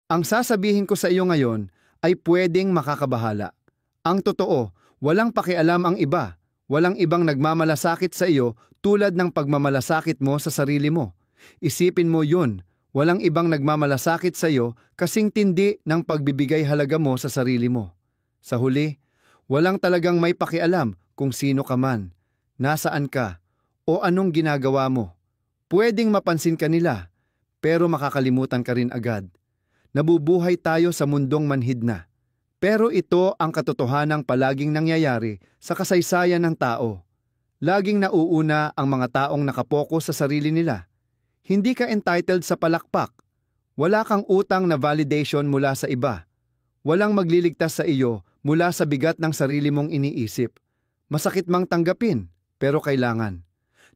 Ang sasabihin ko sa iyo ngayon ay pwedeng makakabahala. Ang totoo, walang pakialam ang iba. Walang ibang nagmamalasakit sa iyo tulad ng pagmamalasakit mo sa sarili mo. Isipin mo yun, walang ibang nagmamalasakit sa iyo kasing tindi ng pagbibigay halaga mo sa sarili mo. Sa huli, walang talagang may pakialam kung sino ka man, nasaan ka, o anong ginagawa mo. Pwedeng mapansin ka nila, pero makakalimutan ka rin agad. Nabubuhay tayo sa mundong manhid na. Pero ito ang katotohanang palaging nangyayari sa kasaysayan ng tao. Laging nauuna ang mga taong nakapokus sa sarili nila. Hindi ka entitled sa palakpak. Wala kang utang na validation mula sa iba. Walang magliligtas sa iyo mula sa bigat ng sarili mong iniisip. Masakit mang tanggapin, pero kailangan.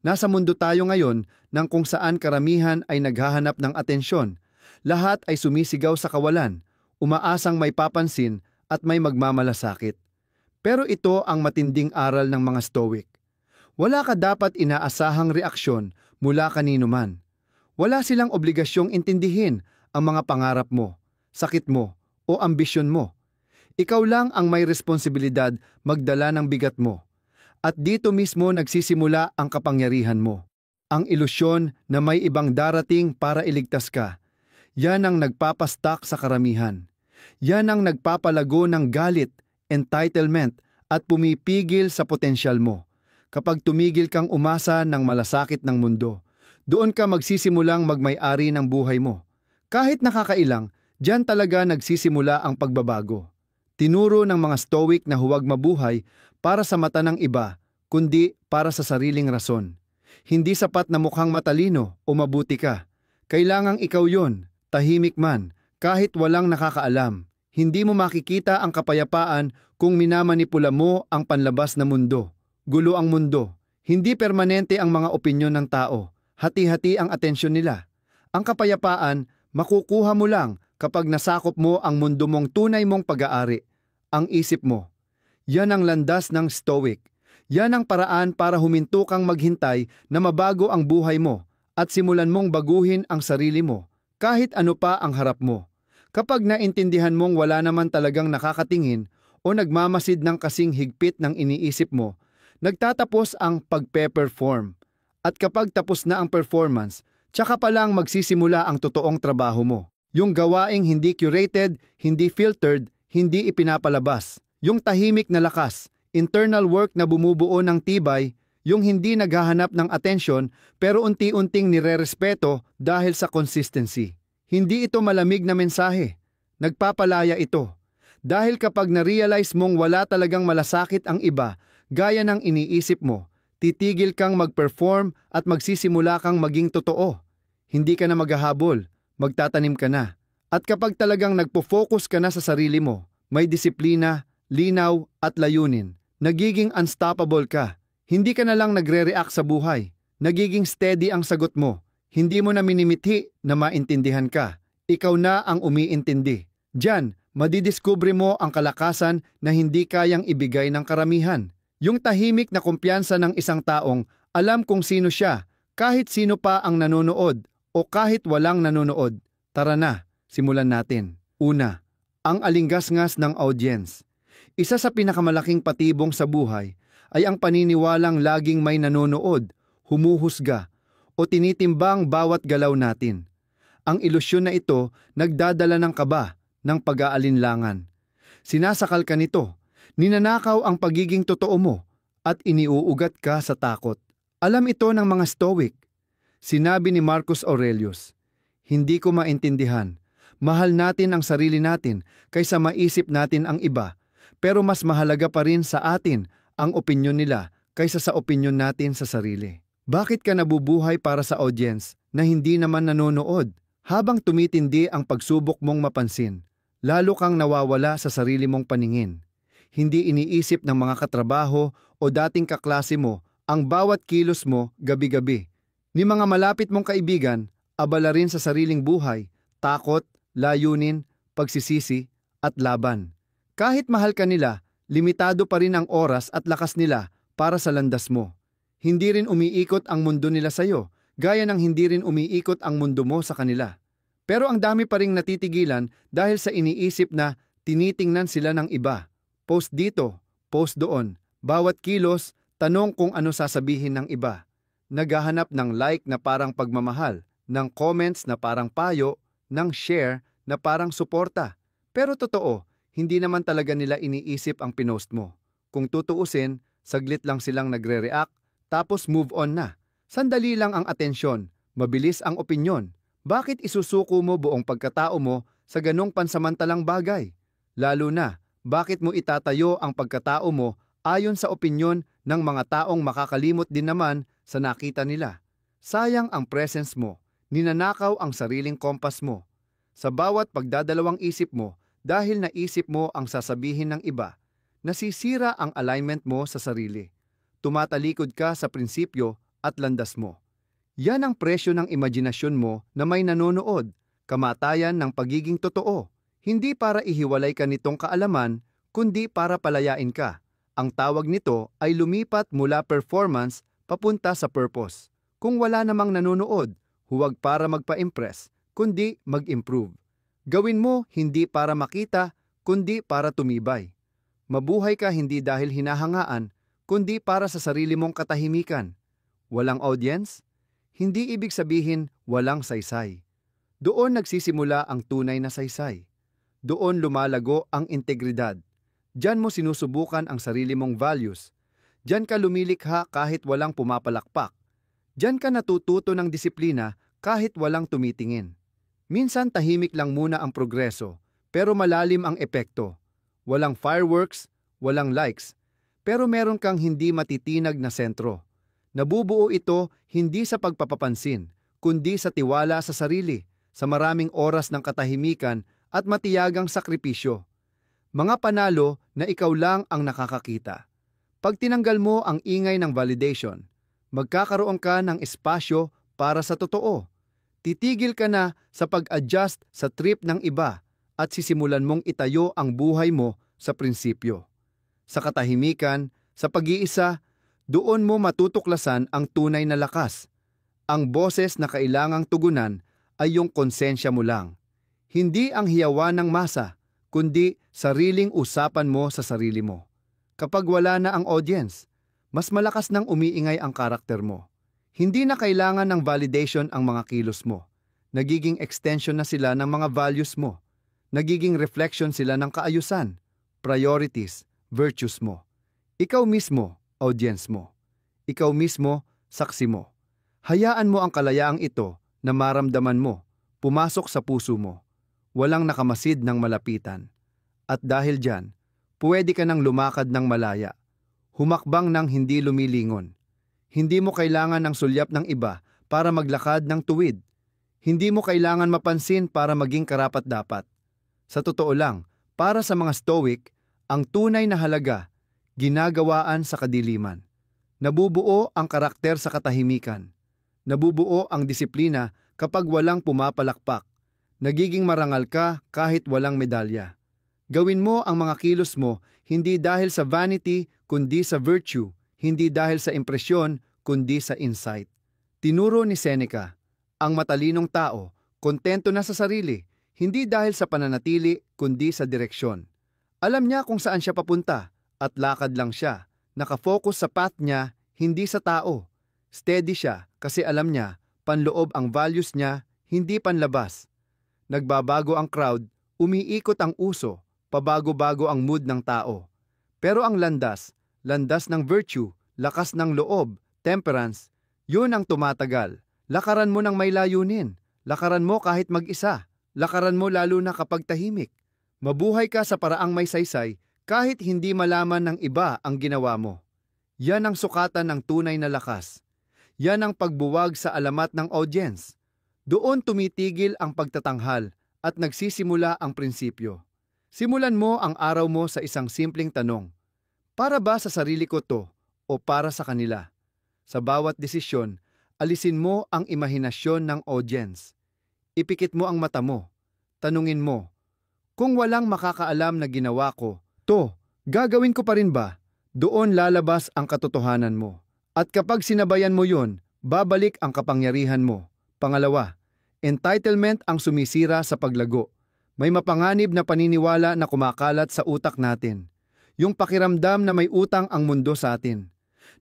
Nasa mundo tayo ngayon nang kung saan karamihan ay naghahanap ng atensyon. Lahat ay sumisigaw sa kawalan, umaasang may papansin at may magmamalasakit. Pero ito ang matinding aral ng mga Stoic. Wala ka dapat inaasahang reaksyon mula kanino man. Wala silang obligasyong intindihin ang mga pangarap mo, sakit mo, o ambisyon mo. Ikaw lang ang may responsibilidad magdala ng bigat mo. At dito mismo nagsisimula ang kapangyarihan mo. Ang ilusyon na may ibang darating para iligtas ka. Yan ang nagpapastak sa karamihan. Yan ang nagpapalago ng galit, entitlement, at pumipigil sa potensyal mo. Kapag tumigil kang umasa ng malasakit ng mundo, doon ka magsisimulang magmay-ari ng buhay mo. Kahit nakakailang, diyan talaga nagsisimula ang pagbabago. Tinuro ng mga Stoic na huwag mabuhay para sa mata ng iba, kundi para sa sariling rason. Hindi sapat na mukhang matalino o mabuti ka. Kailangang ikaw yon, tahimik man, kahit walang nakakaalam. Hindi mo makikita ang kapayapaan kung minamanipula mo ang panlabas na mundo. Gulo ang mundo. Hindi permanente ang mga opinyon ng tao. Hati-hati ang atensyon nila. Ang kapayapaan, makukuha mo lang kapag nasakop mo ang mundo mong tunay mong pag-aari, ang isip mo. Yan ang landas ng Stoic. Yan ang paraan para huminto kang maghintay na mabago ang buhay mo at simulan mong baguhin ang sarili mo, kahit ano pa ang harap mo. Kapag naintindihan mong wala naman talagang nakakatingin o nagmamasid ng kasing higpit ng iniisip mo, nagtatapos ang pagpe-perform. At kapag tapos na ang performance, tsaka pa lang magsisimula ang totoong trabaho mo. Yung gawaing hindi curated, hindi filtered, hindi ipinapalabas. Yung tahimik na lakas, internal work na bumubuo ng tibay, yung hindi naghahanap ng atensyon pero unti-unting nirerespeto dahil sa consistency. Hindi ito malamig na mensahe. Nagpapalaya ito. Dahil kapag na-realize mong wala talagang malasakit ang iba, gaya ng iniisip mo, titigil kang mag-perform at magsisimula kang maging totoo. Hindi ka na maghahabol, magtatanim ka na. At kapag talagang nagpo-focus ka na sa sarili mo, may disiplina, linaw at layunin, nagiging unstoppable ka. Hindi ka na lang nagre-react sa buhay. Nagiging steady ang sagot mo. Hindi mo na minimithi na maintindihan ka. Ikaw na ang umiintindi. Diyan, madidiskubre mo ang kalakasan na hindi kayang ibigay ng karamihan. Yung tahimik na kumpiyansa ng isang taong alam kung sino siya, kahit sino pa ang nanonood o kahit walang nanonood. Tara na, simulan natin. Una, ang alinggasngas ng audience. Isa sa pinakamalaking patibong sa buhay ay ang paniniwalang laging may nanonood, humuhusga, o tinitimbang bawat galaw natin. Ang ilusyon na ito nagdadala ng kaba, ng pag-aalinlangan. Sinasakal ka nito, ninanakaw ang pagiging totoo mo, at iniuugat ka sa takot. Alam ito ng mga Stoic. Sinabi ni Marcus Aurelius, "Hindi ko maintindihan. Mahal natin ang sarili natin kaysa maisip natin ang iba, pero mas mahalaga pa rin sa atin ang opinyon nila kaysa sa opinyon natin sa sarili." Bakit ka nabubuhay para sa audience na hindi naman nanonood? Habang tumitindi ang pagsubok mong mapansin, lalo kang nawawala sa sarili mong paningin. Hindi iniisip ng mga katrabaho o dating kaklase mo ang bawat kilos mo gabi-gabi. Ni mga malapit mong kaibigan, abala rin sa sariling buhay, takot, layunin, pagsisisi, at laban. Kahit mahal ka nila, limitado pa rin ang oras at lakas nila para sa landas mo. Hindi rin umiikot ang mundo nila sa'yo, gaya ng hindi rin umiikot ang mundo mo sa kanila. Pero ang dami pa ring natitigilan dahil sa iniisip na tinitingnan sila ng iba. Post dito, post doon. Bawat kilos, tanong kung ano sasabihin ng iba. Naghahanap ng like na parang pagmamahal, ng comments na parang payo, ng share na parang suporta. Pero totoo, hindi naman talaga nila iniisip ang pinost mo. Kung tutuusin, saglit lang silang nagre-react, tapos move on na. Sandali lang ang atensyon, mabilis ang opinyon. Bakit isusuko mo buong pagkatao mo sa ganong pansamantalang bagay? Lalo na, bakit mo itatayo ang pagkatao mo ayon sa opinyon ng mga taong makakalimot din naman sa nakita nila? Sayang ang presence mo, ninanakaw ang sariling kompas mo. Sa bawat pagdadalawang isip mo, dahil naisip mo ang sasabihin ng iba, nasisira ang alignment mo sa sarili. Tumatalikod ka sa prinsipyo at landas mo. Yan ang presyo ng imaginasyon mo na may nanonood, kamatayan ng pagiging totoo. Hindi para ihiwalay ka nitong kaalaman, kundi para palayain ka. Ang tawag nito ay lumipat mula performance papunta sa purpose. Kung wala namang nanonood, huwag para magpa-impress, kundi mag-improve. Gawin mo hindi para makita, kundi para tumibay. Mabuhay ka hindi dahil hinahangaan, kundi para sa sarili mong katahimikan. Walang audience? Hindi ibig sabihin walang saysay. Doon nagsisimula ang tunay na saysay. Doon lumalago ang integridad. Diyan mo sinusubukan ang sarili mong values. Diyan ka lumilikha kahit walang pumapalakpak. Diyan ka natututo ng disiplina kahit walang tumitingin. Minsan tahimik lang muna ang progreso, pero malalim ang epekto. Walang fireworks, walang likes, pero meron kang hindi matitinag na sentro. Nabubuo ito hindi sa pagpapapansin, kundi sa tiwala sa sarili, sa maraming oras ng katahimikan at matiyagang sakripisyo. Mga panalo na ikaw lang ang nakakakita. Pag tinanggal mo ang ingay ng validation, magkakaroon ka ng espasyo para sa totoo. Titigil ka na sa pag-adjust sa trip ng iba at sisimulan mong itayo ang buhay mo sa prinsipyo. Sa katahimikan, sa pag-iisa, doon mo matutuklasan ang tunay na lakas. Ang boses na kailangang tugunan ay yung konsensya mo lang. Hindi ang hiyawan ng masa, kundi sariling usapan mo sa sarili mo. Kapag wala na ang audience, mas malakas nang umiingay ang karakter mo. Hindi na kailangan ng validation ang mga kilos mo. Nagiging extension na sila ng mga values mo. Nagiging reflection sila ng kaayusan, priorities, virtues mo. Ikaw mismo, audience mo. Ikaw mismo, saksi mo. Hayaan mo ang kalayaang ito na maramdaman mo, pumasok sa puso mo. Walang nakamasid ng malapitan. At dahil dyan, pwede ka nang lumakad ng malaya. Humakbang ng hindi lumilingon. Hindi mo kailangan ng sulyap ng iba para maglakad ng tuwid. Hindi mo kailangan mapansin para maging karapat-dapat. Sa totoo lang, para sa mga stoic, ang tunay na halaga, ginagawaan sa kadiliman. Nabubuo ang karakter sa katahimikan. Nabubuo ang disiplina kapag walang pumapalakpak. Nagiging marangal ka kahit walang medalya. Gawin mo ang mga kilos mo hindi dahil sa vanity kundi sa virtue, hindi dahil sa impresyon kundi sa insight. Tinuro ni Seneca, ang matalinong tao, kontento na sa sarili, hindi dahil sa pananatili kundi sa direksyon. Alam niya kung saan siya papunta at lakad lang siya. Nakafocus sa path niya, hindi sa tao. Steady siya kasi alam niya, panloob ang values niya, hindi panlabas. Nagbabago ang crowd, umiikot ang uso, pabago-bago ang mood ng tao. Pero ang landas, landas ng virtue, lakas ng loob, temperance, yun ang tumatagal. Lakaran mo ng may layunin, lakaran mo kahit mag-isa, lakaran mo lalo na kapag tahimik. Mabuhay ka sa paraang may saysay kahit hindi malaman ng iba ang ginawa mo. Yan ang sukatan ng tunay na lakas. Yan ang pagbuwag sa alamat ng audience. Doon tumitigil ang pagtatanghal at nagsisimula ang prinsipyo. Simulan mo ang araw mo sa isang simpleng tanong. Para ba sa sarili ko to o para sa kanila? Sa bawat desisyon, alisin mo ang imahinasyon ng audience. Ipikit mo ang mata mo. Tanungin mo, kung walang makakaalam na ginawa ko, to, gagawin ko pa rin ba? Doon lalabas ang katotohanan mo. At kapag sinabayan mo yun, babalik ang kapangyarihan mo. Pangalawa, Entitlement ang sumisira sa paglago. May mapanganib na paniniwala na kumakalat sa utak natin. Yung pakiramdam na may utang ang mundo sa atin.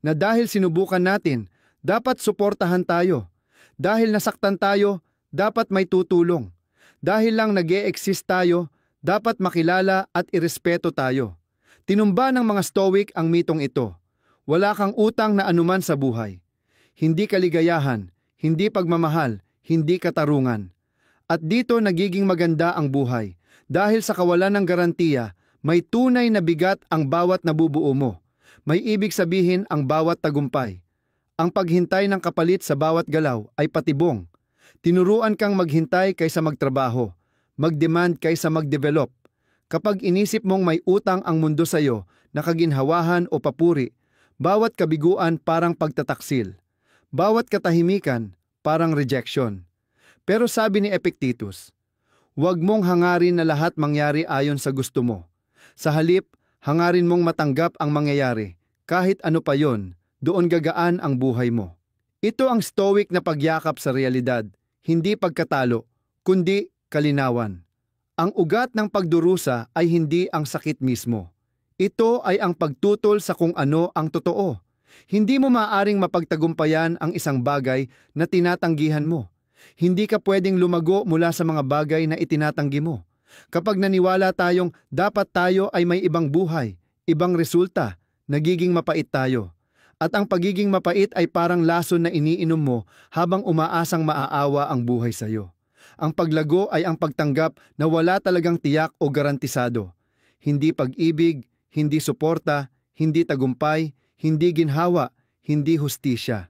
Na dahil sinubukan natin, dapat suportahan tayo. Dahil nasaktan tayo, dapat may tutulong. Dahil lang nag-e-exist tayo, dapat makilala at irespeto tayo. Tinumba ng mga Stoic ang mitong ito. Wala kang utang na anuman sa buhay. Hindi kaligayahan, hindi pagmamahal, hindi katarungan. At dito nagiging maganda ang buhay. Dahil sa kawalan ng garantiya, may tunay na bigat ang bawat nabubuo mo. May ibig sabihin ang bawat tagumpay. Ang paghintay ng kapalit sa bawat galaw ay patibong. Tinuruan kang maghintay kaysa magtrabaho, mag-demand kaysa mag-develop. Kapag inisip mong may utang ang mundo sa iyo na kaginhawahan o papuri, bawat kabiguan parang pagtataksil. Bawat katahimikan parang rejection. Pero sabi ni Epictetus, huwag mong hangarin na lahat mangyari ayon sa gusto mo. Sa halip, hangarin mong matanggap ang mangyayari. Kahit ano pa yon, doon gagaan ang buhay mo. Ito ang Stoic na pagyakap sa realidad, hindi pagkatalo, kundi kalinawan. Ang ugat ng pagdurusa ay hindi ang sakit mismo. Ito ay ang pagtutol sa kung ano ang totoo. Hindi mo maaaring mapagtagumpayan ang isang bagay na tinatanggihan mo. Hindi ka pwedeng lumago mula sa mga bagay na itinatanggi mo. Kapag naniwala tayong dapat tayo ay may ibang buhay, ibang resulta, nagiging mapait tayo. At ang pagiging mapait ay parang lason na iniinom mo habang umaasang maaawa ang buhay sa iyo. Ang paglago ay ang pagtanggap na wala talagang tiyak o garantisado. Hindi pag-ibig, hindi suporta, hindi tagumpay, hindi ginhawa, hindi hustisya.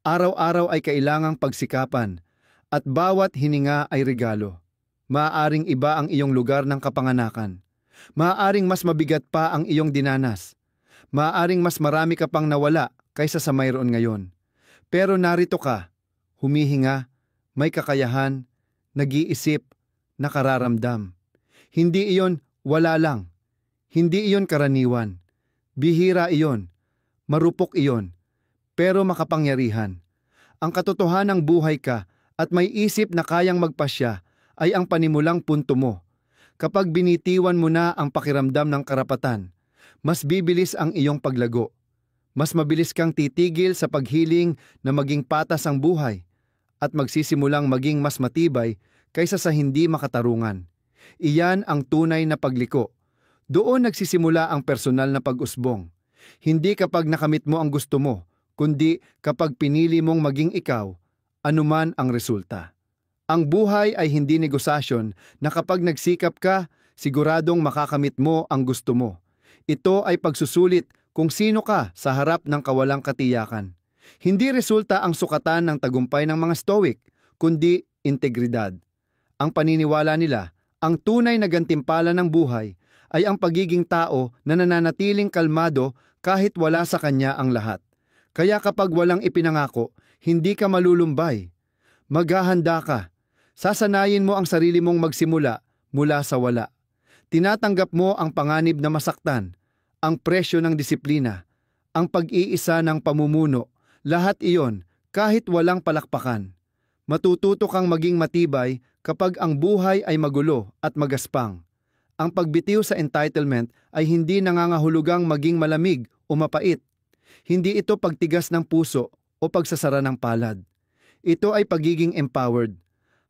Araw-araw ay kailangang pagsikapan, at bawat hininga ay regalo. Maaaring iba ang iyong lugar ng kapanganakan. Maaaring mas mabigat pa ang iyong dinanas. Maaaring mas marami ka pang nawala kaysa sa mayroon ngayon. Pero narito ka, humihinga, may kakayahan, nag-iisip, nakararamdam. Hindi iyon wala lang. Hindi iyon karaniwan. Bihira iyon. Marupok iyon. Pero makapangyarihan. Ang katotohanang buhay ka at may isip na kayang magpasya ay ang panimulang punto mo. Kapag binitiwan mo na ang pakiramdam ng karapatan, mas bibilis ang iyong paglago. Mas mabilis kang titigil sa paghiling na maging patas ang buhay at magsisimulang maging mas matibay kaysa sa hindi makatarungan. Iyan ang tunay na pagliko. Doon nagsisimula ang personal na pag-usbong. Hindi kapag nakamit mo ang gusto mo, kundi kapag pinili mong maging ikaw, anuman ang resulta. Ang buhay ay hindi negosasyon na kapag nagsikap ka, siguradong makakamit mo ang gusto mo. Ito ay pagsusulit kung sino ka sa harap ng kawalang katiyakan. Hindi resulta ang sukatan ng tagumpay ng mga Stoic, kundi integridad. Ang paniniwala nila, ang tunay na gantimpala ng buhay ay ang pagiging tao na nananatiling kalmado kahit wala sa kanya ang lahat. Kaya kapag walang ipinangako, hindi ka malulumbay. Maghahanda ka. Sasanayin mo ang sarili mong magsimula mula sa wala. Tinatanggap mo ang panganib na masaktan, ang presyo ng disiplina, ang pag-iisa ng pamumuno, lahat iyon kahit walang palakpakan. Matututo kang maging matibay kapag ang buhay ay magulo at magaspang. Ang pagbitiw sa entitlement ay hindi nangangahulugang maging malamig o mapait. Hindi ito pagtigas ng puso o pagsasara ng palad. Ito ay pagiging empowered,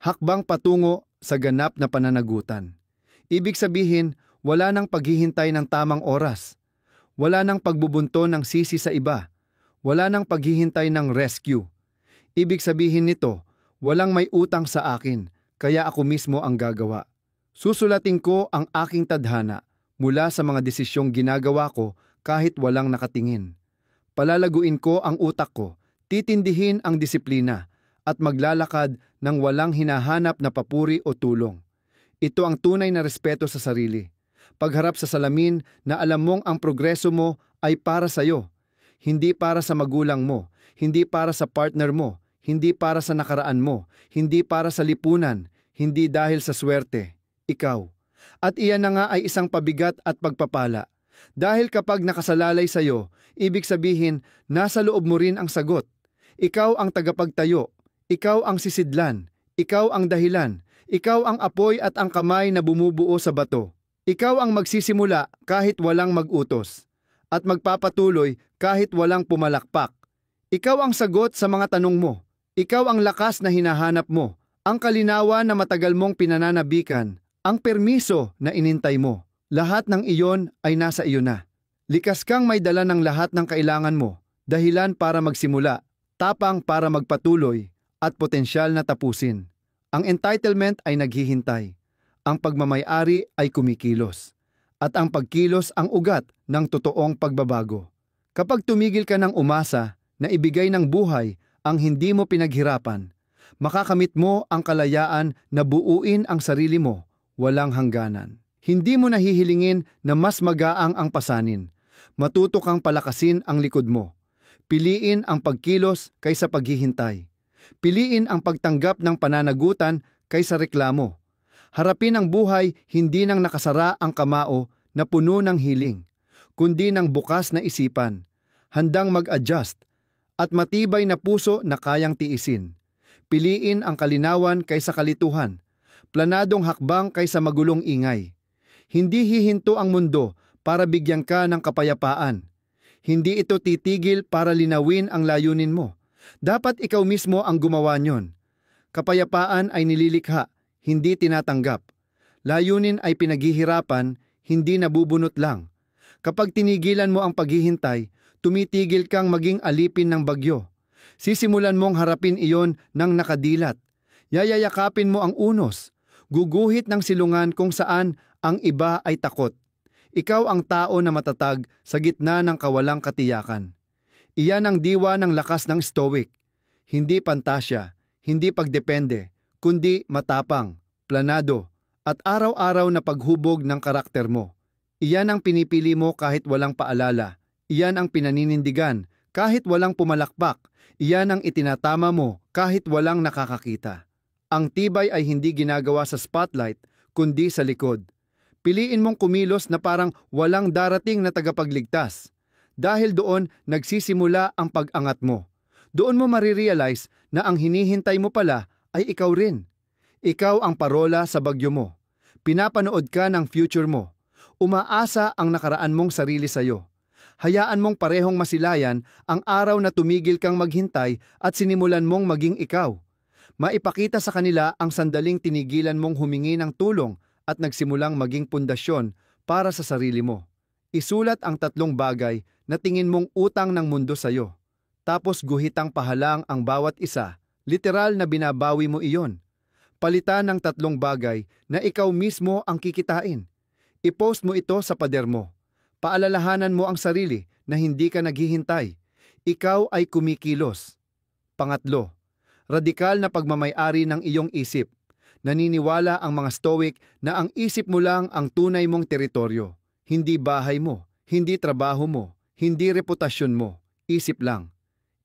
hakbang patungo sa ganap na pananagutan. Ibig sabihin, wala nang paghihintay ng tamang oras. Wala nang pagbubunto ng sisi sa iba. Wala nang paghihintay ng rescue. Ibig sabihin nito, walang may utang sa akin, kaya ako mismo ang gagawa. Susulatin ko ang aking tadhana mula sa mga desisyong ginagawa ko kahit walang nakatingin. Palalaguin ko ang utak ko, titindihin ang disiplina, at maglalakad ng walang hinahanap na papuri o tulong. Ito ang tunay na respeto sa sarili. Pagharap sa salamin na alam mong ang progreso mo ay para sa iyo, hindi para sa magulang mo, hindi para sa partner mo, hindi para sa nakaraan mo, hindi para sa lipunan, hindi dahil sa swerte. Ikaw. At iyan na nga ay isang pabigat at pagpapala. Dahil kapag nakasalalay sa iyo, ibig sabihin, nasa loob mo rin ang sagot. Ikaw ang tagapagtayo, ikaw ang sisidlan, Ikaw ang dahilan. Ikaw ang apoy at ang kamay na bumubuo sa bato. Ikaw ang magsisimula kahit walang mag-utos. At magpapatuloy kahit walang pumalakpak. Ikaw ang sagot sa mga tanong mo. Ikaw ang lakas na hinahanap mo. Ang kalinawan na matagal mong pinananabikan. Ang permiso na inintay mo. Lahat ng iyon ay nasa iyo na. Likas kang may dala ng lahat ng kailangan mo. Dahilan para magsimula. Tapang para magpatuloy. At potensyal na tapusin. Ang entitlement ay naghihintay. Ang pagmamay-ari ay kumikilos. At ang pagkilos ang ugat ng totoong pagbabago. Kapag tumigil ka ng umasa na ibigay ng buhay ang hindi mo pinaghirapan, makakamit mo ang kalayaan na buuin ang sarili mo, walang hangganan. Hindi mo nahihilingin na mas magaang ang pasanin. Matuto kang palakasin ang likod mo. Piliin ang pagkilos kaysa paghihintay. Piliin ang pagtanggap ng pananagutan kaysa reklamo. Harapin ang buhay hindi nang nakasara ang kamao na puno ng hiling, kundi ng bukas na isipan, handang mag-adjust, at matibay na puso na kayang tiisin. Piliin ang kalinawan kaysa kalituhan, planadong hakbang kaysa magulong ingay. Hindi hihinto ang mundo para bigyan ka ng kapayapaan. Hindi ito titigil para linawin ang layunin mo. Dapat ikaw mismo ang gumawa niyon. Kapayapaan ay nililikha, hindi tinatanggap. Layunin ay pinaghihirapan, hindi nabubunot lang. Kapag tinigilan mo ang paghihintay, tumitigil kang maging alipin ng bagyo. Sisimulan mong harapin iyon ng nakadilat. Yayayakapin mo ang unos. Guguhit ng silungan kung saan ang iba ay takot. Ikaw ang tao na matatag sa gitna ng kawalang katiyakan. Iyan ang diwa ng lakas ng stoic. Hindi pantasya, hindi pagdepende, kundi matapang, planado, at araw-araw na paghubog ng karakter mo. Iyan ang pinipili mo kahit walang paalala. Iyan ang pinaninindigan kahit walang pumalakpak. Iyan ang itinatama mo kahit walang nakakakita. Ang tibay ay hindi ginagawa sa spotlight, kundi sa likod. Piliin mong kumilos na parang walang darating na tagapagligtas. Dahil doon nagsisimula ang pag-angat mo. Doon mo marirealize na ang hinihintay mo pala ay ikaw rin. Ikaw ang parola sa bagyo mo. Pinapanood ka ng future mo. Umaasa ang nakaraan mong sarili sa'yo. Hayaan mong parehong masilayan ang araw na tumigil kang maghintay at sinimulan mong maging ikaw. Maipakita sa kanila ang sandaling tinigilan mong humingi ng tulong at nagsimulang maging pundasyon para sa sarili mo. Isulat ang 3 bagay na tingin mong utang ng mundo sa'yo. Tapos guhitang pahalang ang bawat isa, literal na binabawi mo iyon. Palitan ng 3 bagay na ikaw mismo ang kikitain. I-post mo ito sa pader mo. Paalalahanan mo ang sarili na hindi ka naghihintay. Ikaw ay kumikilos. Pangatlo, radikal na pagmamay-ari ng iyong isip. Naniniwala ang mga stoic na ang isip mo lang ang tunay mong teritoryo. Hindi bahay mo, hindi trabaho mo, hindi reputasyon mo, isip lang.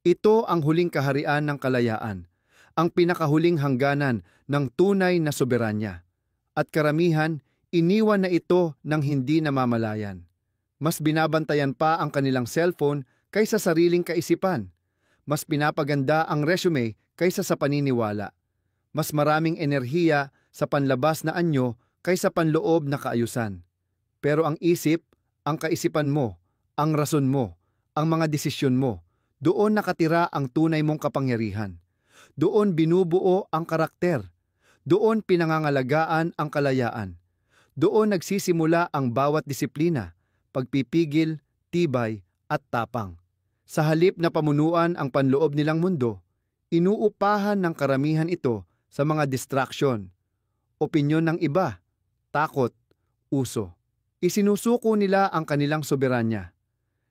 Ito ang huling kaharian ng kalayaan, ang pinakahuling hangganan ng tunay na soberanya. At karamihan, iniwan na ito ng hindi namamalayan. Mas binabantayan pa ang kanilang cellphone kaysa sariling kaisipan. Mas pinapaganda ang resume kaysa sa paniniwala. Mas maraming enerhiya sa panlabas na anyo kaysa panloob na kaayusan. Pero ang isip, ang kaisipan mo, ang rason mo, ang mga desisyon mo, doon nakatira ang tunay mong kapangyarihan. Doon binubuo ang karakter. Doon pinangangalagaan ang kalayaan. Doon nagsisimula ang bawat disiplina, pagpipigil, tibay, at tapang. Sa halip na pamunuan ang panloob nilang mundo, inuupahan ng karamihan ito sa mga distraction, opinyon ng iba, takot, uso. Isinusuko nila ang kanilang soberanya.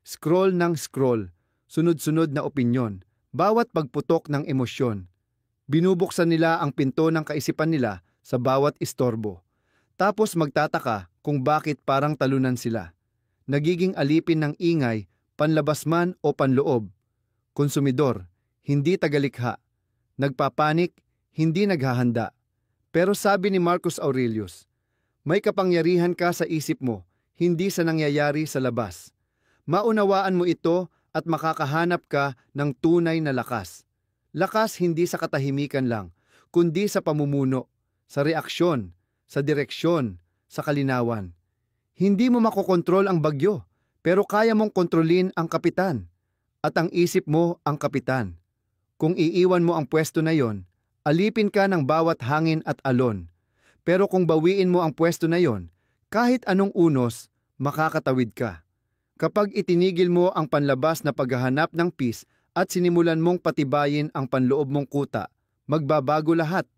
Scroll ng scroll, sunod-sunod na opinyon, bawat pagputok ng emosyon. Binubuksan nila ang pinto ng kaisipan nila sa bawat istorbo. Tapos magtataka kung bakit parang talunan sila. Nagiging alipin ng ingay, panlabas man o panloob. Konsumidor, hindi tagalikha. Nagpapanik, hindi naghahanda. Pero sabi ni Marcus Aurelius, may kapangyarihan ka sa isip mo, hindi sa nangyayari sa labas. Maunawaan mo ito at makakahanap ka ng tunay na lakas. Lakas hindi sa katahimikan lang, kundi sa pamumuno, sa reaksyon, sa direksyon, sa kalinawan. Hindi mo makokontrol ang bagyo, pero kaya mong kontrolin ang kapitan. At ang isip mo ang kapitan. Kung iiwan mo ang pwesto na yon, alipin ka ng bawat hangin at alon. Pero kung bawiin mo ang pwesto na yon, kahit anong unos, makakatawid ka. Kapag itinigil mo ang panlabas na paghahanap ng peace at sinimulan mong patibayin ang panloob mong kuta, magbabago lahat.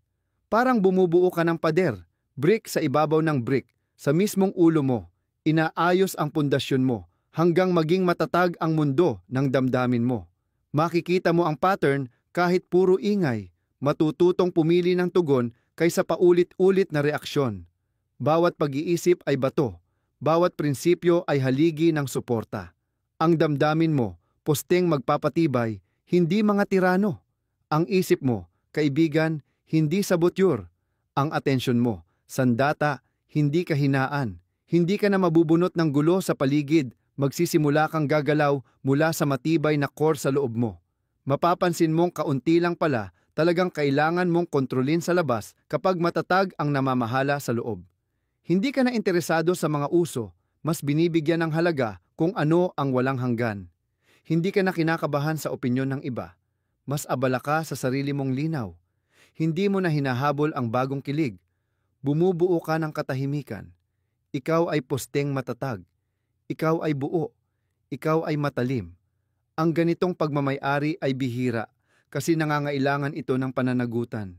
Parang bumubuo ka ng pader, brick sa ibabaw ng brick, sa mismong ulo mo, inaayos ang pundasyon mo, hanggang maging matatag ang mundo ng damdamin mo. Makikita mo ang pattern kahit puro ingay, matututong pumili ng tugon kaysa paulit-ulit na reaksyon. Bawat pag-iisip ay bato, bawat prinsipyo ay haligi ng suporta. Ang damdamin mo, posteng magpapatibay, hindi mga tirano. Ang isip mo, kaibigan, hindi sabotyur. Ang atensyon mo, sandata, hindi kahinaan. Hindi ka na mabubunot ng gulo sa paligid, magsisimula kang gagalaw mula sa matibay na core sa loob mo. Mapapansin mong kaunti lang pala talagang kailangan mong kontrolin sa labas kapag matatag ang namamahala sa loob. Hindi ka na interesado sa mga uso, mas binibigyan ng halaga kung ano ang walang hanggan. Hindi ka na kinakabahan sa opinyon ng iba, mas abala ka sa sarili mong linaw. Hindi mo na hinahabol ang bagong kilig. Bumubuo ka ng katahimikan. Ikaw ay posteng matatag. Ikaw ay buo. Ikaw ay matalim. Ang ganitong pagmamay-ari ay bihira kasi nangangailangan ito ng pananagutan.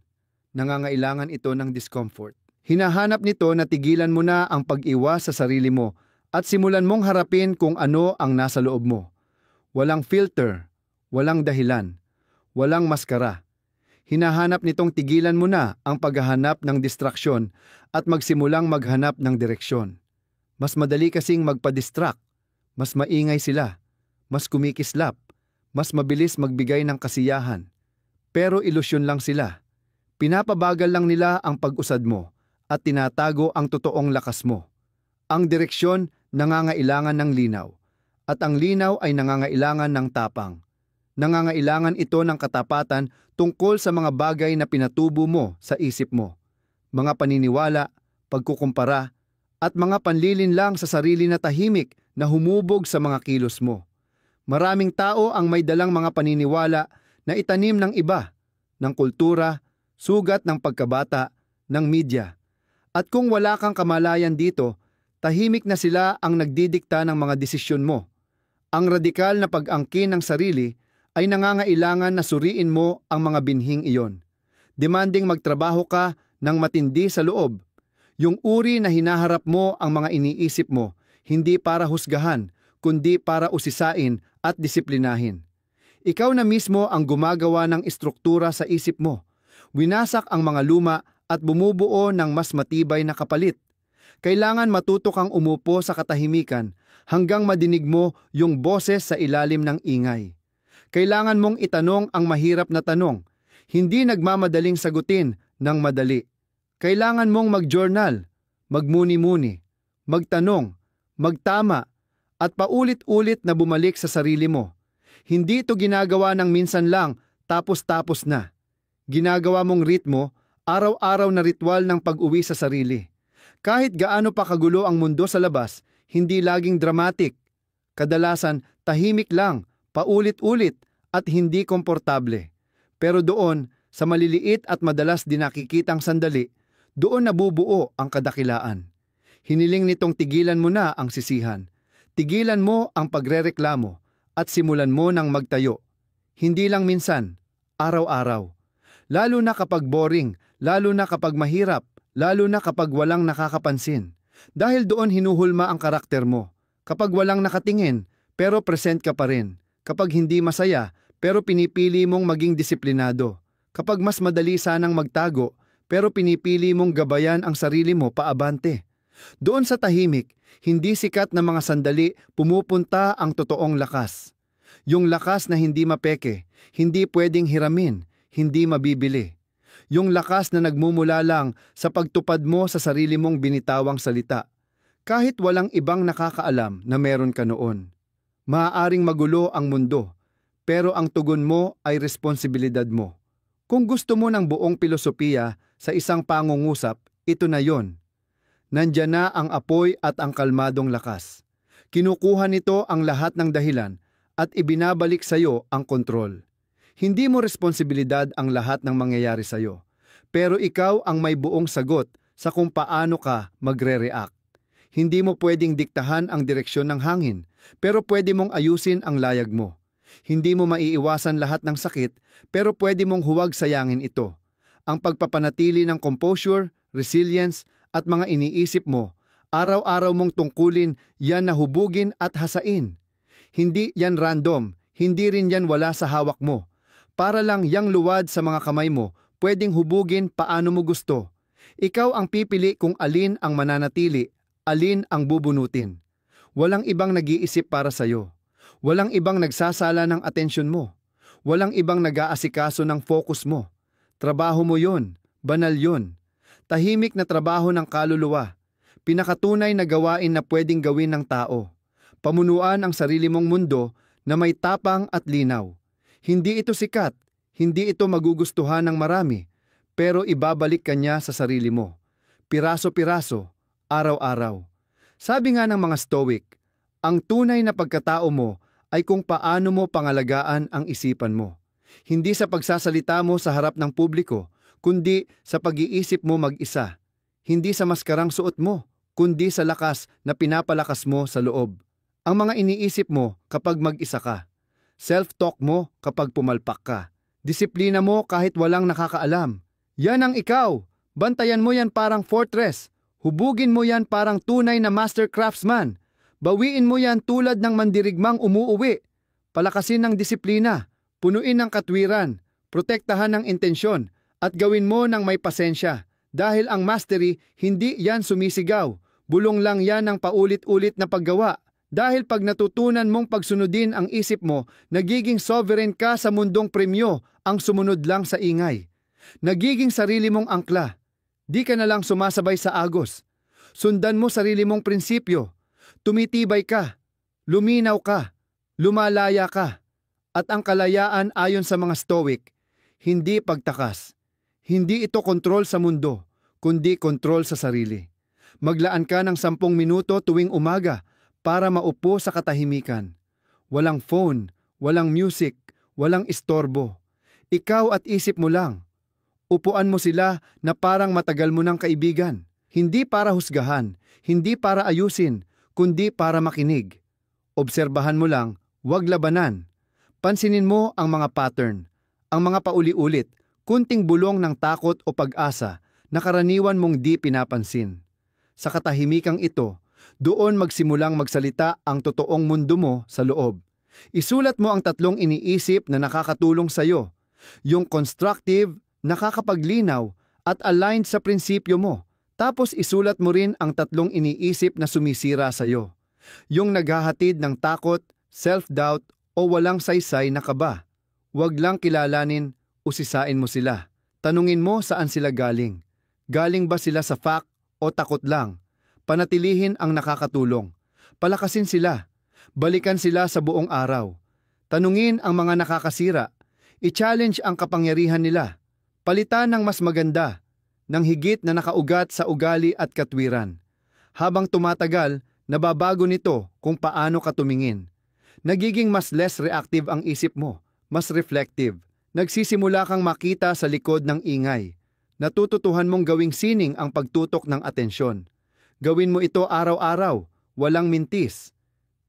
Nangangailangan ito ng discomfort. Hinahanap nito na tigilan mo na ang pag-iwas sa sarili mo at simulan mong harapin kung ano ang nasa loob mo. Walang filter, walang dahilan, walang maskara. Hinahanap nitong tigilan mo na ang paghahanap ng distraksyon at magsimulang maghanap ng direksyon. Mas madali kasing magpa-distract, mas maingay sila, mas kumikislap, mas mabilis magbigay ng kasiyahan. Pero ilusyon lang sila. Pinapabagal lang nila ang pag-usad mo at tinatago ang totoong lakas mo. Ang direksyon nangangailangan ng linaw, at ang linaw ay nangangailangan ng tapang. Nangangailangan ito ng katapatan tungkol sa mga bagay na pinatubo mo sa isip mo. Mga paniniwala, pagkukumpara, at mga panlilinlang sa sarili na tahimik na humubog sa mga kilos mo. Maraming tao ang may dalang mga paniniwala na itanim ng iba, ng kultura, sugat ng pagkabata, ng media. At kung wala kang kamalayan dito, tahimik na sila ang nagdidikta ng mga desisyon mo. Ang radikal na pag-angkin ng sarili ay nangangailangan na suriin mo ang mga binhing iyon. Demanding magtrabaho ka ng matindi sa loob. Yung uri na hinaharap mo ang mga iniisip mo, hindi para husgahan, kundi para usisain at disiplinahin. Ikaw na mismo ang gumagawa ng istruktura sa isip mo. Winasak ang mga luma at bumubuo ng mas matibay na kapalit. Kailangan matuto kang umupo sa katahimikan hanggang madinig mo yung boses sa ilalim ng ingay. Kailangan mong itanong ang mahirap na tanong, hindi nagmamadaling sagutin ng madali. Kailangan mong mag-journal, magmuni-muni, magtanong, magtama, at paulit-ulit na bumalik sa sarili mo. Hindi ito ginagawa ng minsan lang, tapos-tapos na. Ginagawa mong ritmo, araw-araw na ritual ng pag-uwi sa sarili. Kahit gaano pa kagulo ang mundo sa labas, hindi laging dramatic. Kadalasan, tahimik lang, paulit-ulit, at hindi komportable. Pero doon, sa maliliit at madalas din nakikitang sandali, doon nabubuo ang kadakilaan. Hiniling nitong tigilan mo na ang sisihan. Tigilan mo ang pagrereklamo at simulan mo ng magtayo. Hindi lang minsan, araw-araw. Lalo na kapag boring, lalo na kapag mahirap, lalo na kapag walang nakakapansin. Dahil doon hinuhulma ang karakter mo. Kapag walang nakatingin, pero present ka pa rin. Kapag hindi masaya, pero pinipili mong maging disiplinado. Kapag mas madali sanang magtago, pero pinipili mong gabayan ang sarili mo paabante. Doon sa tahimik, hindi sikat na mga sandali pumupunta ang totoong lakas. Yung lakas na hindi mapeke, hindi pwedeng hiramin, hindi mabibili. Yung lakas na nagmumula lang sa pagtupad mo sa sarili mong binitawang salita. Kahit walang ibang nakakaalam na meron ka noon. Maaaring magulo ang mundo, pero ang tugon mo ay responsibilidad mo. Kung gusto mo ng buong pilosopiya sa isang pangungusap, ito na yon. Nandyan na ang apoy at ang kalmadong lakas. Kinukuha nito ang lahat ng dahilan at ibinabalik sa iyo ang kontrol. Hindi mo responsibilidad ang lahat ng mangyayari sa iyo, pero ikaw ang may buong sagot sa kung paano ka magre-react. Hindi mo pwedeng diktahan ang direksyon ng hangin, pero pwede mong ayusin ang layag mo. Hindi mo maiiwasan lahat ng sakit, pero pwede mong huwag sayangin ito. Ang pagpapanatili ng composure, resilience, at mga iniisip mo, araw-araw mong tungkulin, yan na hubugin at hasain. Hindi yan random, hindi rin yan wala sa hawak mo. Para lang yang luwad sa mga kamay mo, pwedeng hubugin paano mo gusto. Ikaw ang pipili kung alin ang mananatili, alin ang bubunutin. Walang ibang nag-iisip para sa'yo. Walang ibang nagsasala ng atensyon mo. Walang ibang nag-aasikaso ng focus mo. Trabaho mo yon, banal yon. Tahimik na trabaho ng kaluluwa. Pinakatunay na gawain na pwedeng gawin ng tao. Pamunuan ang sarili mong mundo na may tapang at linaw. Hindi ito sikat, hindi ito magugustuhan ng marami, pero ibabalik ka niya sa sarili mo. Piraso-piraso, araw-araw. Sabi nga ng mga Stoic, ang tunay na pagkatao mo ay kung paano mo pangalagaan ang isipan mo. Hindi sa pagsasalita mo sa harap ng publiko, kundi sa pag-iisip mo mag-isa. Hindi sa maskarang suot mo, kundi sa lakas na pinapalakas mo sa loob. Ang mga iniisip mo kapag mag-isa ka. Self-talk mo kapag pumalpak ka. Disiplina mo kahit walang nakakaalam. Yan ang ikaw. Bantayan mo yan parang fortress. Hubugin mo yan parang tunay na master craftsman. Bawiin mo yan tulad ng mandirigmang umuuwi. Palakasin ng disiplina, punuin ng katwiran, protektahan ng intensyon, at gawin mo ng may pasensya. Dahil ang mastery, hindi yan sumisigaw. Bulong lang yan ng paulit-ulit na paggawa. Dahil pag natutunan mong pagsunodin ang isip mo, nagiging sovereign ka sa mundong premyo, ang sumunod lang sa ingay. Nagiging sarili mong angkla. Di ka na lang sumasabay sa agos. Sundan mo sarili mong prinsipyo. Tumitibay ka, luminaw ka, lumalaya ka. At ang kalayaan ayon sa mga Stoic, hindi pagtakas. Hindi ito kontrol sa mundo, kundi kontrol sa sarili. Maglaan ka ng 10 minuto tuwing umaga para maupo sa katahimikan. Walang phone, walang music, walang istorbo. Ikaw at isip mo lang. Upuan mo sila na parang matagal mo ng kaibigan. Hindi para husgahan, hindi para ayusin, kundi para makinig. Obserbahan mo lang, huwag labanan. Pansinin mo ang mga pattern, ang mga pauli-ulit, kunting bulong ng takot o pag-asa na karaniwan mong di pinapansin. Sa katahimikang ito, doon magsimulang magsalita ang totoong mundo mo sa loob. Isulat mo ang 3 iniisip na nakakatulong sa iyo, yung constructive, nakakapaglinaw at aligned sa prinsipyo mo. Tapos isulat mo rin ang 3 iniisip na sumisira sa iyo, yung naghahatid ng takot, self-doubt o walang saysay na kaba. Huwag lang kilalanin, usisain mo sila. Tanungin mo saan sila galing. Galing ba sila sa fact o takot lang? Panatilihin ang nakakatulong. Palakasin sila. Balikan sila sa buong araw. Tanungin ang mga nakakasira. I-challenge ang kapangyarihan nila. Palitan ng mas maganda, ng higit na nakaugat sa ugali at katwiran. Habang tumatagal, nababago nito kung paano ka tumingin. Nagiging mas less reactive ang isip mo, mas reflective. Nagsisimula kang makita sa likod ng ingay. Natututuhan mong gawing sining ang pagtutok ng atensyon. Gawin mo ito araw-araw, walang mintis.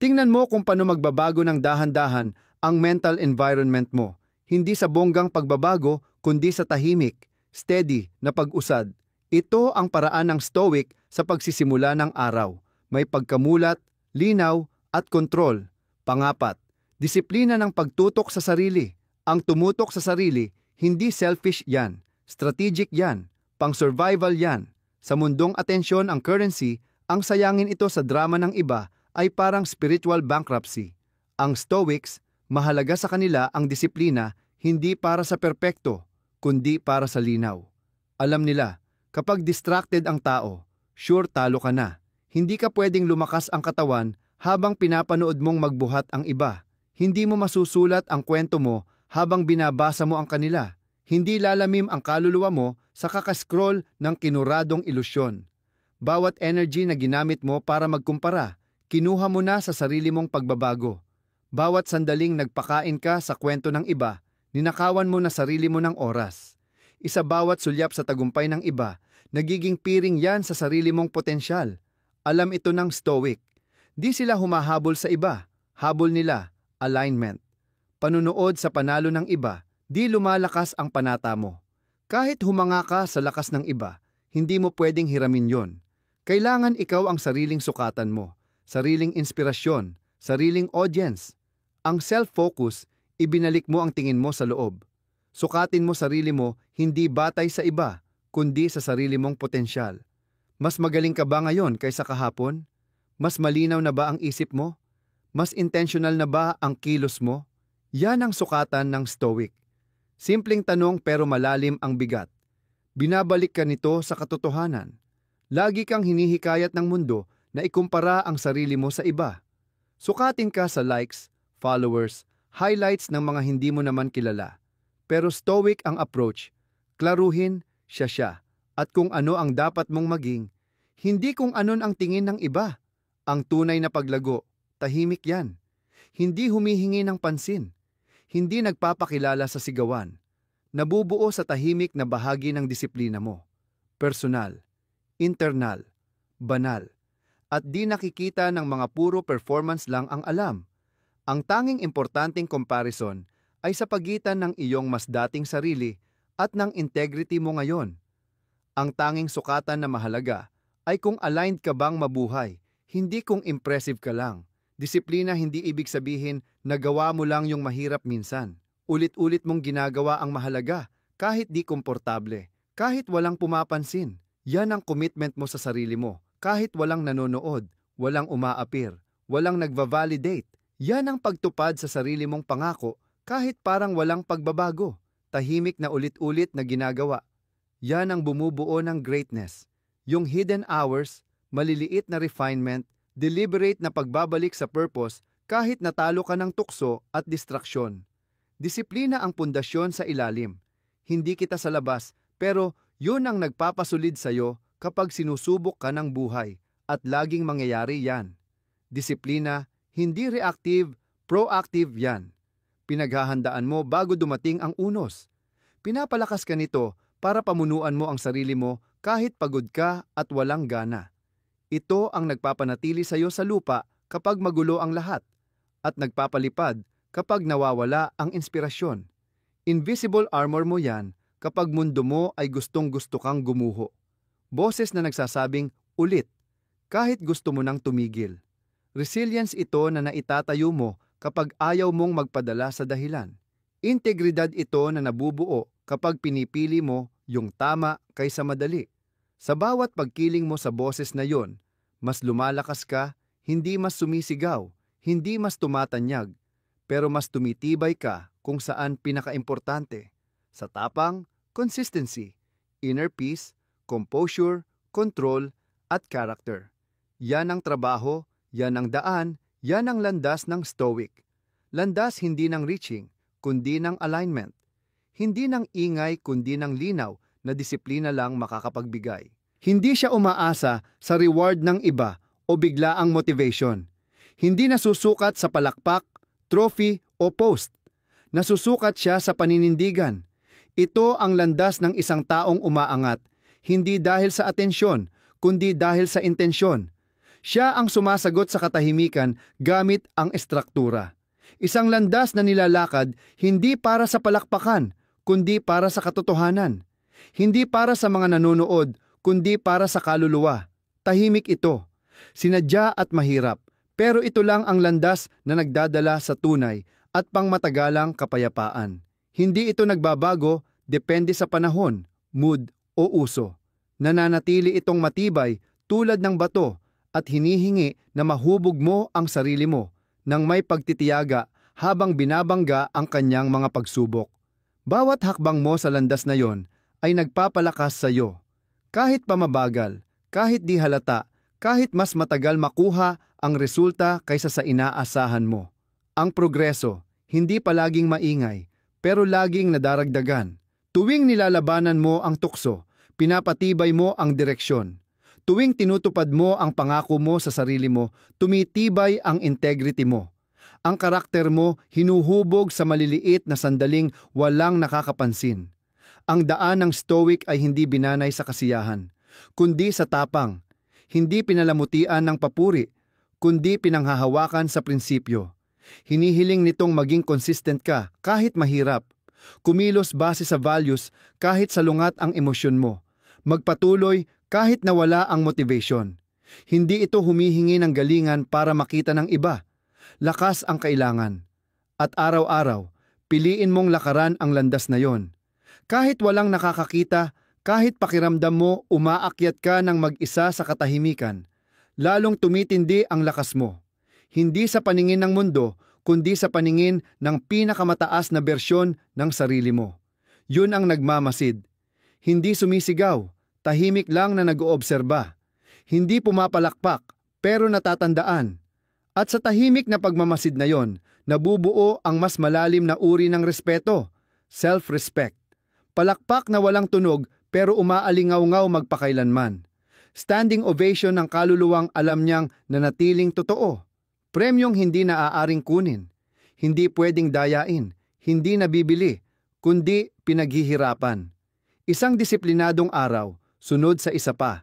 Tingnan mo kung paano magbabago ng dahan-dahan ang mental environment mo. Hindi sa bonggang pagbabago, kundi sa tahimik, steady na pag-usad. Ito ang paraan ng Stoic sa pagsisimula ng araw. May pagkamulat, linaw, at kontrol. Pangapat, disiplina ng pagtutok sa sarili. Ang tumutok sa sarili, hindi selfish yan. Strategic yan. Pang-survival yan. Sa mundong atensyon ang currency, ang sayangin ito sa drama ng iba ay parang spiritual bankruptcy. Ang Stoics, mahalaga sa kanila ang disiplina hindi para sa perpekto, kundi para sa linaw. Alam nila, kapag distracted ang tao, sure talo ka na. Hindi ka pwedeng lumakas ang katawan habang pinapanood mong magbuhat ang iba. Hindi mo masusulat ang kwento mo habang binabasa mo ang kanila. Hindi lalamim ang kaluluwa mo sa kakascroll ng kinuradong ilusyon. Bawat energy na ginamit mo para magkumpara, kinuha mo na sa sarili mong pagbabago. Bawat sandaling nagpakain ka sa kwento ng iba, ninakawan mo na sarili mo ng oras. Isa bawat sulyap sa tagumpay ng iba, nagiging piring yan sa sarili mong potensyal. Alam ito ng Stoic. Di sila humahabol sa iba, habol nila, alignment. Panunood sa panalo ng iba, di lumalakas ang panata mo. Kahit humanga ka sa lakas ng iba, hindi mo pwedeng hiramin yon. Kailangan ikaw ang sariling sukatan mo, sariling inspirasyon, sariling audience. Ang self-focus, ibinalik mo ang tingin mo sa loob. Sukatin mo sarili mo, hindi batay sa iba, kundi sa sarili mong potensyal. Mas magaling ka ba ngayon kaysa kahapon? Mas malinaw na ba ang isip mo? Mas intentional na ba ang kilos mo? Yan ang sukatan ng Stoic. Simpleng tanong pero malalim ang bigat. Binabalik ka nito sa katotohanan. Lagi kang hinihikayat ng mundo na ikumpara ang sarili mo sa iba. Sukatin ka sa likes, followers, highlights ng mga hindi mo naman kilala. Pero Stoic ang approach. Klaruhin, siya, at kung ano ang dapat mong maging, hindi kung anon ang tingin ng iba. Ang tunay na paglago, tahimik yan. Hindi humihingi ng pansin. Hindi nagpapakilala sa sigawan. Nabubuo sa tahimik na bahagi ng disiplina mo. Personal, internal, banal. At di nakikita ng mga puro performance lang ang alam. Ang tanging importanteng comparison ay sa pagitan ng iyong mas dating sarili at ng integrity mo ngayon. Ang tanging sukatan na mahalaga ay kung aligned ka bang mabuhay, hindi kung impressive ka lang. Disiplina hindi ibig sabihin na gawa mo lang yung mahirap minsan. Ulit-ulit mong ginagawa ang mahalaga, kahit di komportable, kahit walang pumapansin. Yan ang commitment mo sa sarili mo, kahit walang nanonood, walang umaapir, walang nagva-validate. Yan ang pagtupad sa sarili mong pangako, kahit parang walang pagbabago. Tahimik na ulit-ulit na ginagawa. Yan ang bumubuo ng greatness. Yung hidden hours, maliliit na refinement, deliberate na pagbabalik sa purpose kahit natalo ka ng tukso at distraksyon. Disiplina ang pundasyon sa ilalim. Hindi kita sa labas, pero yun ang nagpapasulid sa'yo kapag sinusubok ka ng buhay at laging mangyayari yan. Disiplina, hindi reactive, proactive yan. Pinaghahandaan mo bago dumating ang unos. Pinapalakas ka nito para pamunuan mo ang sarili mo kahit pagod ka at walang gana. Ito ang nagpapanatili sa'yo sa lupa kapag magulo ang lahat at nagpapalipad kapag nawawala ang inspirasyon. Invisible armor mo yan kapag mundo mo ay gustong-gusto kang gumuho. Boses na nagsasabing, ulit, kahit gusto mo nang tumigil. Resilience ito na naitatayo mo kapag ayaw mong magpadala sa dahilan. Integridad ito na nabubuo kapag pinipili mo yung tama kaysa madali. Sa bawat pagkiling mo sa boses na yon, mas lumalakas ka, hindi mas sumisigaw, hindi mas tumatanyag, pero mas tumitibay ka kung saan pinakaimportante. Sa tapang, consistency, inner peace, composure, control, at character. Yan ang trabaho, yan ang daan, yan ang landas ng Stoic. Landas hindi ng reaching, kundi ng alignment. Hindi ng ingay, kundi ng linaw na disiplina lang makakapagbigay. Hindi siya umaasa sa reward ng iba o biglaang motivation. Hindi nasusukat sa palakpak, trophy o post. Nasusukat siya sa paninindigan. Ito ang landas ng isang taong umaangat, hindi dahil sa atensyon, kundi dahil sa intensyon. Siya ang sumasagot sa katahimikan gamit ang estruktura. Isang landas na nilalakad hindi para sa palakpakan, kundi para sa katotohanan. Hindi para sa mga nanonood, kundi para sa kaluluwa. Tahimik ito, sinadya at mahirap, pero ito lang ang landas na nagdadala sa tunay at pangmatagalang kapayapaan. Hindi ito nagbabago, depende sa panahon, mood o uso. Nananatili itong matibay tulad ng bato at hinihingi na mahubog mo ang sarili mo nang may pagtitiyaga habang binabangga ang kanyang mga pagsubok. Bawat hakbang mo sa landas na yon ay nagpapalakas sa iyo. Kahit pamabagal, kahit di halata, kahit mas matagal makuha ang resulta kaysa sa inaasahan mo. Ang progreso, hindi palaging maingay, pero laging nadaragdagan. Tuwing nilalabanan mo ang tukso, pinapatibay mo ang direksyon. Tuwing tinutupad mo ang pangako mo sa sarili mo, tumitibay ang integrity mo. Ang karakter mo hinuhubog sa maliliit na sandaling walang nakakapansin. Ang daan ng Stoic ay hindi binanay sa kasiyahan, kundi sa tapang. Hindi pinalamutian ng papuri, kundi pinanghahawakan sa prinsipyo. Hinihiling nitong maging consistent ka kahit mahirap. Kumilos base sa values kahit salungat ang emosyon mo. Magpatuloy kahit nawala ang motivation. Hindi ito humihingi ng galingan para makita ng iba. Lakas ang kailangan. At araw-araw, piliin mong lakaran ang landas na yon. Kahit walang nakakakita, kahit pakiramdam mo umaakyat ka ng mag-isa sa katahimikan, lalong tumitindi ang lakas mo. Hindi sa paningin ng mundo, kundi sa paningin ng pinakamataas na bersyon ng sarili mo. Yun ang nagmamasid. Hindi sumisigaw, tahimik lang na nag-oobserba. Hindi pumapalakpak, pero natatandaan. At sa tahimik na pagmamasid na yon, nabubuo ang mas malalim na uri ng respeto, self-respect. Palakpak na walang tunog pero umaalingaw-ngaw magpakailanman. Standing ovation ng kaluluwang alam niyang nanatiling totoo. Premyong hindi naaaring kunin, hindi pwedeng dayain, hindi nabibili, kundi pinaghihirapan. Isang disiplinadong araw, sunod sa isa pa.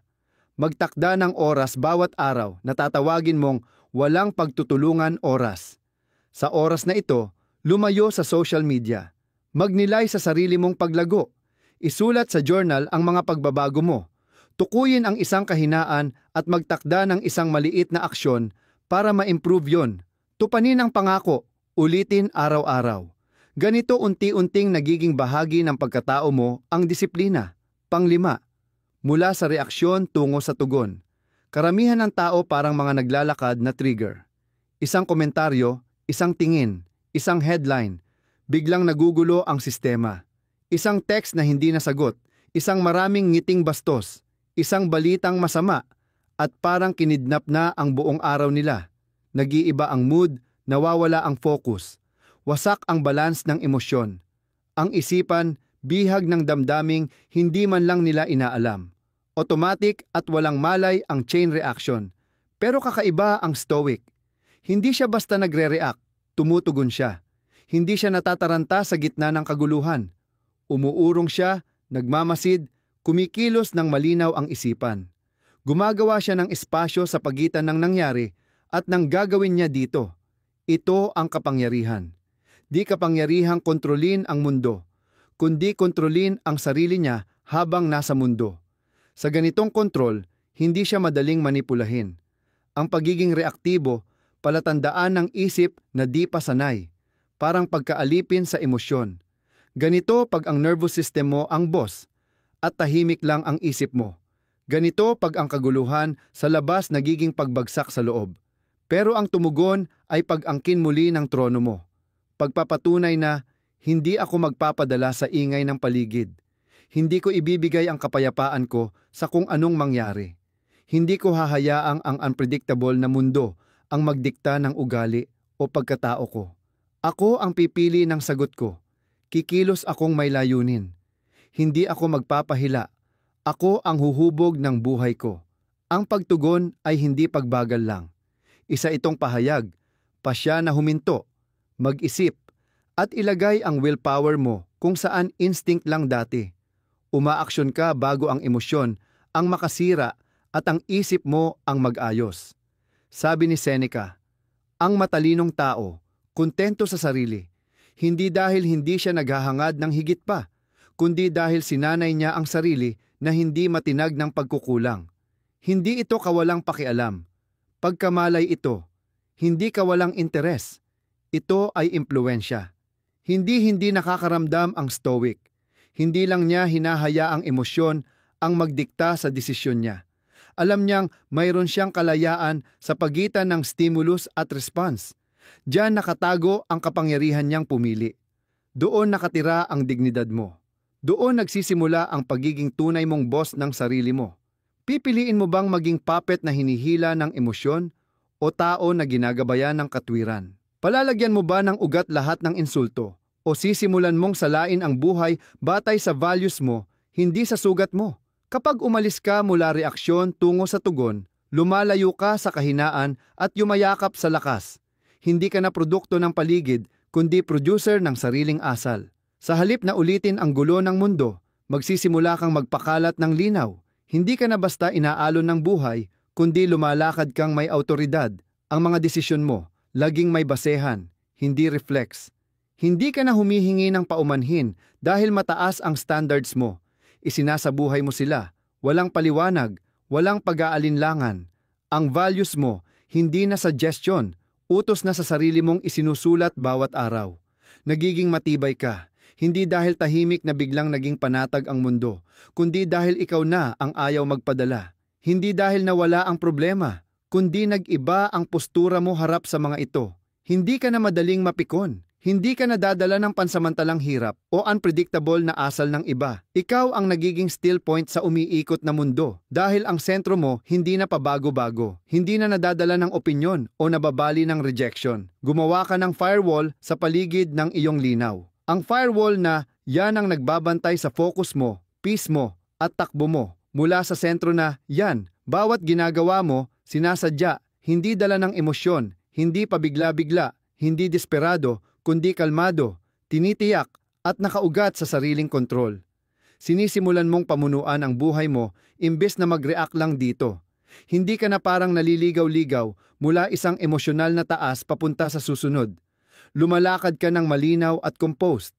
Magtakda ng oras bawat araw na tatawagin mong walang pagtutulungan oras. Sa oras na ito, lumayo sa social media. Magnilay sa sarili mong paglago. Isulat sa journal ang mga pagbabago mo. Tukuyin ang isang kahinaan at magtakda ng isang maliit na aksyon para ma-improve yon. Tupanin ang pangako, ulitin araw-araw. Ganito unti-unting nagiging bahagi ng pagkatao mo ang disiplina. Panglima, mula sa reaksyon tungo sa tugon. Karamihan ng tao parang mga naglalakad na trigger. Isang komentaryo, isang tingin, isang headline, biglang nagugulo ang sistema. Isang text na hindi nasagot, isang maraming ngiting bastos, isang balitang masama, at parang kinidnap na ang buong araw nila. Nag-iiba ang mood, nawawala ang focus. Wasak ang balance ng emosyon. Ang isipan, bihag ng damdaming hindi man lang nila inaalam. Automatic at walang malay ang chain reaction. Pero kakaiba ang Stoic. Hindi siya basta nagre-react, tumutugon siya. Hindi siya natataranta sa gitna ng kaguluhan. Umuurong siya, nagmamasid, kumikilos ng malinaw ang isipan. Gumagawa siya ng espasyo sa pagitan ng nangyari at ng gagawin niya dito. Ito ang kapangyarihan. Di kapangyarihang kontrolin ang mundo, kundi kontrolin ang sarili niya habang nasa mundo. Sa ganitong kontrol, hindi siya madaling manipulahin. Ang pagiging reaktibo, palatandaan ng isip na di pa sanay. Parang pagkaalipin sa emosyon. Ganito pag ang nervous system mo ang boss at tahimik lang ang isip mo. Ganito pag ang kaguluhan sa labas nagiging pagbagsak sa loob. Pero ang tumugon ay pag-angkin muli ng trono mo. Pagpapatunay na hindi ako magpapadala sa ingay ng paligid. Hindi ko ibibigay ang kapayapaan ko sa kung anong mangyari. Hindi ko hahayaang ang unpredictable na mundo ang magdikta ng ugali o pagkatao ko. Ako ang pipili ng sagot ko. Kikilos akong may layunin. Hindi ako magpapahila. Ako ang huhubog ng buhay ko. Ang pagtugon ay hindi pagbagal lang. Isa itong pahayag, pasya na huminto, mag-isip, at ilagay ang willpower mo kung saan instinct lang dati. Umaaksyon ka bago ang emosyon ang makasira at ang isip mo ang mag-ayos. Sabi ni Seneca, ang matalinong tao, kontento sa sarili, hindi dahil hindi siya naghahangad ng higit pa, kundi dahil sinanay niya ang sarili na hindi matinag ng pagkukulang. Hindi ito kawalang pakialam. Pagkamalay ito, hindi kawalang interes. Ito ay impluwensya. Hindi nakakaramdam ang Stoic. Hindi lang niya hinahayaang emosyon ang magdikta sa desisyon niya. Alam niyang mayroon siyang kalayaan sa pagitan ng stimulus at response. Diyan nakatago ang kapangyarihan niyang pumili. Doon nakatira ang dignidad mo. Doon nagsisimula ang pagiging tunay mong boss ng sarili mo. Pipiliin mo bang maging puppet na hinihila ng emosyon o tao na ginagabayan ng katwiran? Palalagyan mo ba ng ugat lahat ng insulto O sisimulan mong salain ang buhay batay sa values mo, hindi sa sugat mo? Kapag umalis ka mula reaksyon tungo sa tugon, lumalayo ka sa kahinaan at yumayakap sa lakas. Hindi ka na produkto ng paligid, kundi producer ng sariling asal. Sa halip na ulitin ang gulo ng mundo, magsisimula kang magpakalat ng linaw. Hindi ka na basta inaalon ng buhay, kundi lumalakad kang may autoridad. Ang mga desisyon mo, laging may basehan, hindi reflex. Hindi ka na humihingi ng paumanhin dahil mataas ang standards mo. Isinasabuhay mo sila, walang paliwanag, walang pag-aalinlangan. Ang values mo, hindi na suggestion, utos na sa sarili mong isinusulat bawat araw. Nagiging matibay ka, hindi dahil tahimik na biglang naging panatag ang mundo, kundi dahil ikaw na ang ayaw magpadala. Hindi dahil nawala ang problema, kundi nag-iba ang postura mo harap sa mga ito. Hindi ka na madaling mapikon. Hindi ka nadadala ng pansamantalang hirap o unpredictable na asal ng iba. Ikaw ang nagiging still point sa umiikot na mundo dahil ang sentro mo hindi na pabago-bago. Hindi na nadadala ng opinyon o nababali ng rejection. Gumawa ka ng firewall sa paligid ng iyong linaw. Ang firewall na yan ang nagbabantay sa focus mo, peace mo at takbo mo. Mula sa sentro na yan, bawat ginagawa mo, sinasadya, hindi dala ng emosyon, hindi pabigla-bigla, hindi desperado, kundi kalmado, tinitiyak, at nakaugat sa sariling kontrol. Sinisimulan mong pamunuan ang buhay mo imbes na mag-react lang dito. Hindi ka na parang naliligaw-ligaw mula isang emosyonal na taas papunta sa susunod. Lumalakad ka ng malinaw at composed.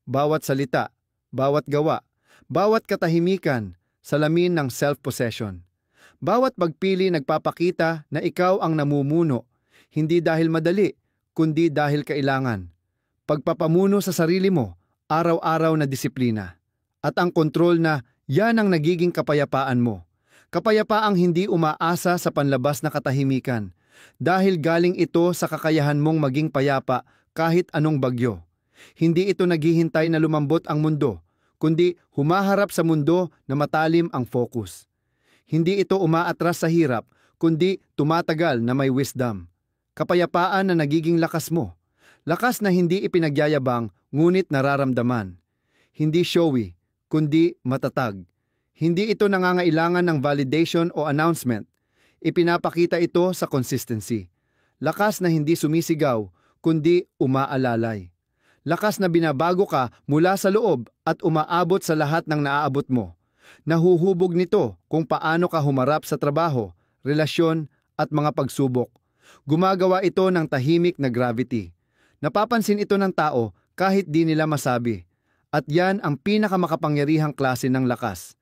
Bawat salita, bawat gawa, bawat katahimikan, salamin ng self-possession. Bawat pagpili nagpapakita na ikaw ang namumuno, hindi dahil madali, kundi dahil kailangan. Pagpapamuno sa sarili mo, araw-araw na disiplina. At ang kontrol na yan ang nagiging kapayapaan mo. Kapayapaang hindi umaasa sa panlabas na katahimikan, dahil galing ito sa kakayahan mong maging payapa kahit anong bagyo. Hindi ito naghihintay na lumambot ang mundo, kundi humaharap sa mundo na matalim ang focus. Hindi ito umaatras sa hirap, kundi tumatagal na may wisdom. Kapayapaan na nagiging lakas mo. Lakas na hindi ipinagyayabang, ngunit nararamdaman. Hindi showy, kundi matatag. Hindi ito nangangailangan ng validation o announcement. Ipinapakita ito sa consistency. Lakas na hindi sumisigaw, kundi umaalalay. Lakas na binabago ka mula sa loob at umaabot sa lahat ng naaabot mo. Nahuhubog nito kung paano ka humarap sa trabaho, relasyon at mga pagsubok. Gumagawa ito ng tahimik na gravity. Napapansin ito ng tao kahit di nila masabi. At yan ang pinakamakapangyarihang klase ng lakas.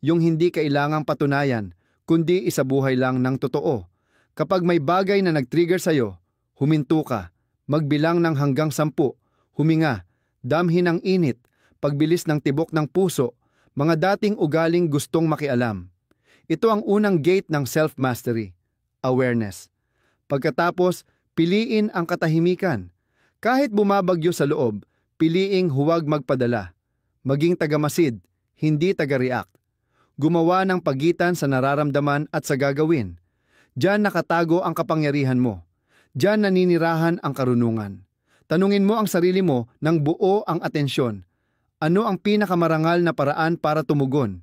Yung hindi kailangang patunayan, kundi isabuhay lang ng totoo. Kapag may bagay na nag-trigger sa'yo, huminto ka, magbilang ng hanggang 10, huminga, damhin ang init, pagbilis ng tibok ng puso, mga dating ugaling gustong makialam. Ito ang unang gate ng self-mastery, awareness. Pagkatapos, piliin ang katahimikan. Kahit bumabagyo sa loob, piliing huwag magpadala. Maging tagamasid, hindi taga-react. Gumawa ng pagitan sa nararamdaman at sa gagawin. Diyan nakatago ang kapangyarihan mo. Diyan naninirahan ang karunungan. Tanungin mo ang sarili mo nang buo ang atensyon. Ano ang pinakamarangal na paraan para tumugon?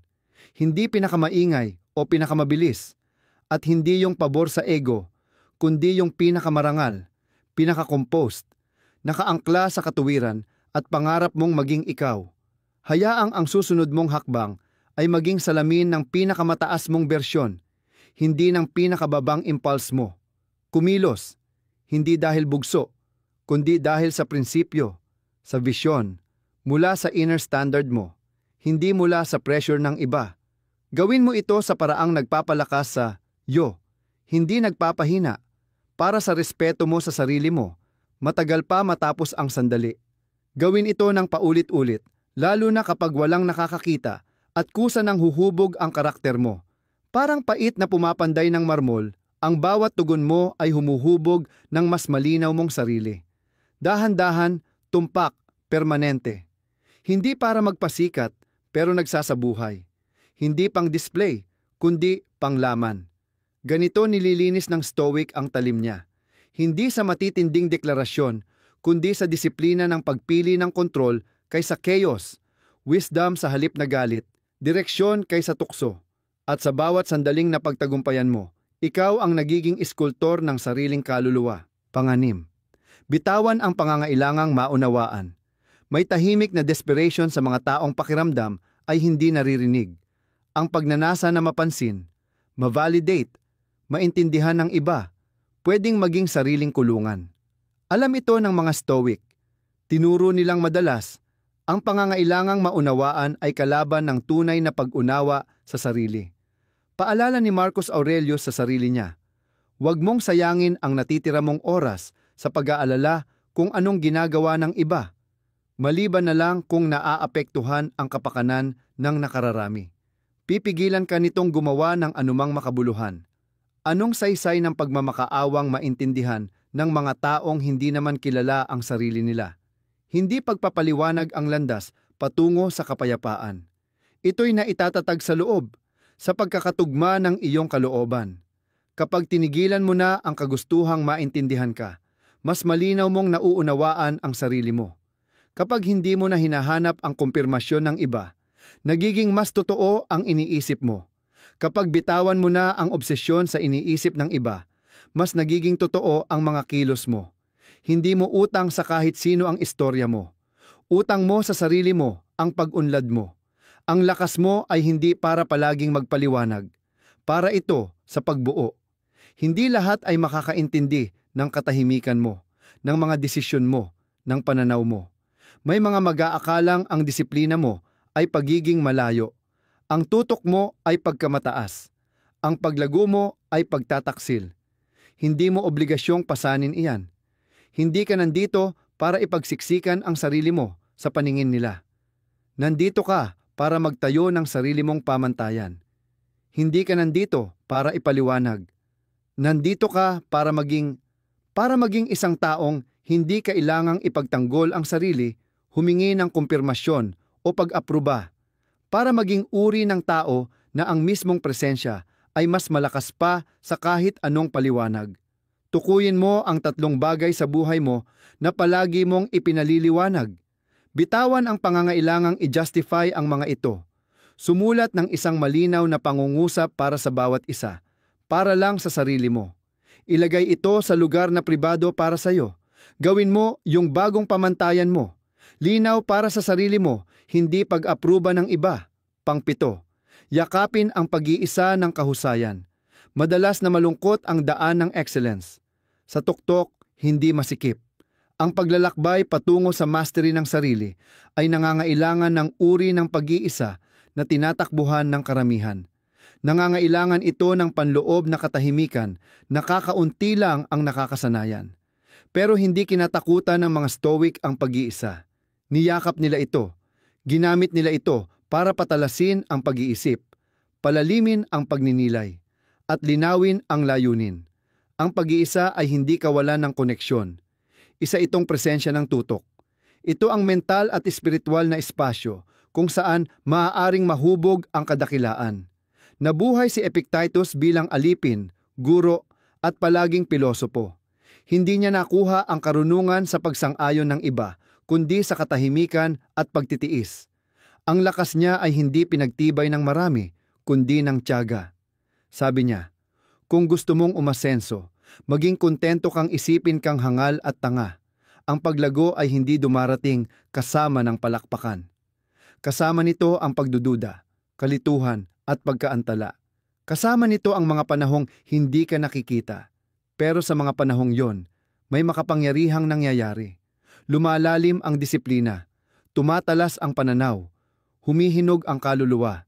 Hindi pinakamaingay o pinakamabilis. At hindi yung pabor sa ego, kundi yung pinakamarangal, pinaka-composed, nakaangkla sa katuwiran at pangarap mong maging ikaw. Hayaang ang susunod mong hakbang ay maging salamin ng pinakamataas mong bersyon, hindi ng pinakababang impulse mo. Kumilos, hindi dahil bugso, kundi dahil sa prinsipyo, sa visyon, mula sa inner standard mo, hindi mula sa pressure ng iba. Gawin mo ito sa paraang nagpapalakas sa yo, hindi nagpapahina, para sa respeto mo sa sarili mo, matagal pa matapos ang sandali. Gawin ito ng paulit-ulit, lalo na kapag walang nakakakita at kusa nang huhubog ang karakter mo. Parang pait na pumapanday ng marmol, ang bawat tugon mo ay humuhubog ng mas malinaw mong sarili. Dahan-dahan, tumpak, permanente. Hindi para magpasikat, pero nagsasabuhay. Hindi pang display, kundi panglaman. Ganito nililinis ng Stoic ang talim niya. Hindi sa matitinding deklarasyon, kundi sa disiplina ng pagpili ng kontrol kaysa chaos, wisdom sa halip na galit, direksyon kaysa tukso. At sa bawat sandaling na pagtagumpayan mo, ikaw ang nagiging iskultor ng sariling kaluluwa. Panganim. Bitawan ang pangangailangang maunawaan. May tahimik na desperation sa mga taong pakiramdam ay hindi naririnig. Ang pagnanasa na mapansin, ma-validate, maintindihan ng iba, pwedeng maging sariling kulungan. Alam ito ng mga Stoic. Tinuro nilang madalas, ang pangangailangang maunawaan ay kalaban ng tunay na pag-unawa sa sarili. Paalala ni Marcus Aurelius sa sarili niya, huwag mong sayangin ang natitira mong oras sa pag-aalala kung anong ginagawa ng iba, maliban na lang kung naaapektuhan ang kapakanan ng nakararami. Pipigilan ka nitong gumawa ng anumang makabuluhan. Anong saysay ng pagmamakaawang maintindihan ng mga taong hindi naman kilala ang sarili nila? Hindi pagpapaliwanag ang landas patungo sa kapayapaan. Ito'y naitatag sa loob, sa pagkakatugma ng iyong kalooban. Kapag tinigilan mo na ang kagustuhang maintindihan ka, mas malinaw mong nauunawaan ang sarili mo. Kapag hindi mo na hinahanap ang kumpirmasyon ng iba, nagiging mas totoo ang iniisip mo. Kapag bitawan mo na ang obsesyon sa iniisip ng iba, mas nagiging totoo ang mga kilos mo. Hindi mo utang sa kahit sino ang istorya mo. Utang mo sa sarili mo ang pag-unlad mo. Ang lakas mo ay hindi para palaging magpaliwanag. Para ito sa pagbuo. Hindi lahat ay makakaintindi ng katahimikan mo, ng mga desisyon mo, ng pananaw mo. May mga mag-aakalang ang disiplina mo ay pagiging malayo. Ang tutok mo ay pagkamataas. Ang paglago mo ay pagtataksil. Hindi mo obligasyong pasanin iyan. Hindi ka nandito para ipagsiksikan ang sarili mo sa paningin nila. Nandito ka para magtayo ng sarili mong pamantayan. Hindi ka nandito para ipaliwanag. Nandito ka para maging isang taong hindi kailangang ipagtanggol ang sarili, humingi ng kumpirmasyon o pag-apruba. Para maging uri ng tao na ang mismong presensya ay mas malakas pa sa kahit anong paliwanag. Tukuyin mo ang 3 bagay sa buhay mo na palagi mong ipinaliliwanag. Bitawan ang pangangailangang i-justify ang mga ito. Sumulat ng isang malinaw na pangungusap para sa bawat isa, para lang sa sarili mo. Ilagay ito sa lugar na pribado para sa iyo. Gawin mo yung bagong pamantayan mo. Linaw para sa sarili mo, hindi pag-apruba ng iba. Pang-7. Yakapin ang pag-iisa ng kahusayan. Madalas na malungkot ang daan ng excellence. Sa tuktok, hindi masikip. Ang paglalakbay patungo sa mastery ng sarili ay nangangailangan ng uri ng pag-iisa na tinatakbuhan ng karamihan. Nangangailangan ito ng panloob na katahimikan na kakaunti lang ang nakakasanayan. Pero hindi kinatakutan ng mga Stoic ang pag-iisa. Niyakap nila ito. Ginamit nila ito para patalasin ang pag-iisip, palalimin ang pagninilay, at linawin ang layunin. Ang pag-iisa ay hindi kawalan ng koneksyon. Isa itong presensya ng tutok. Ito ang mental at espiritual na espasyo kung saan maaaring mahubog ang kadakilaan. Nabuhay si Epictetus bilang alipin, guro, at palaging pilosopo. Hindi niya nakuha ang karunungan sa pagsang-ayon ng iba, kundi sa katahimikan at pagtitiis. Ang lakas niya ay hindi pinagtibay ng marami, kundi ng tiyaga. Sabi niya, kung gusto mong umasenso, maging kontento kang isipin kang hangal at tanga. Ang paglago ay hindi dumarating kasama ng palakpakan. Kasama nito ang pagdududa, kalituhan at pagkaantala. Kasama nito ang mga panahong hindi ka nakikita. Pero sa mga panahong yon, may makapangyarihang nangyayari. Lumalalim ang disiplina, tumatalas ang pananaw, humihinog ang kaluluwa.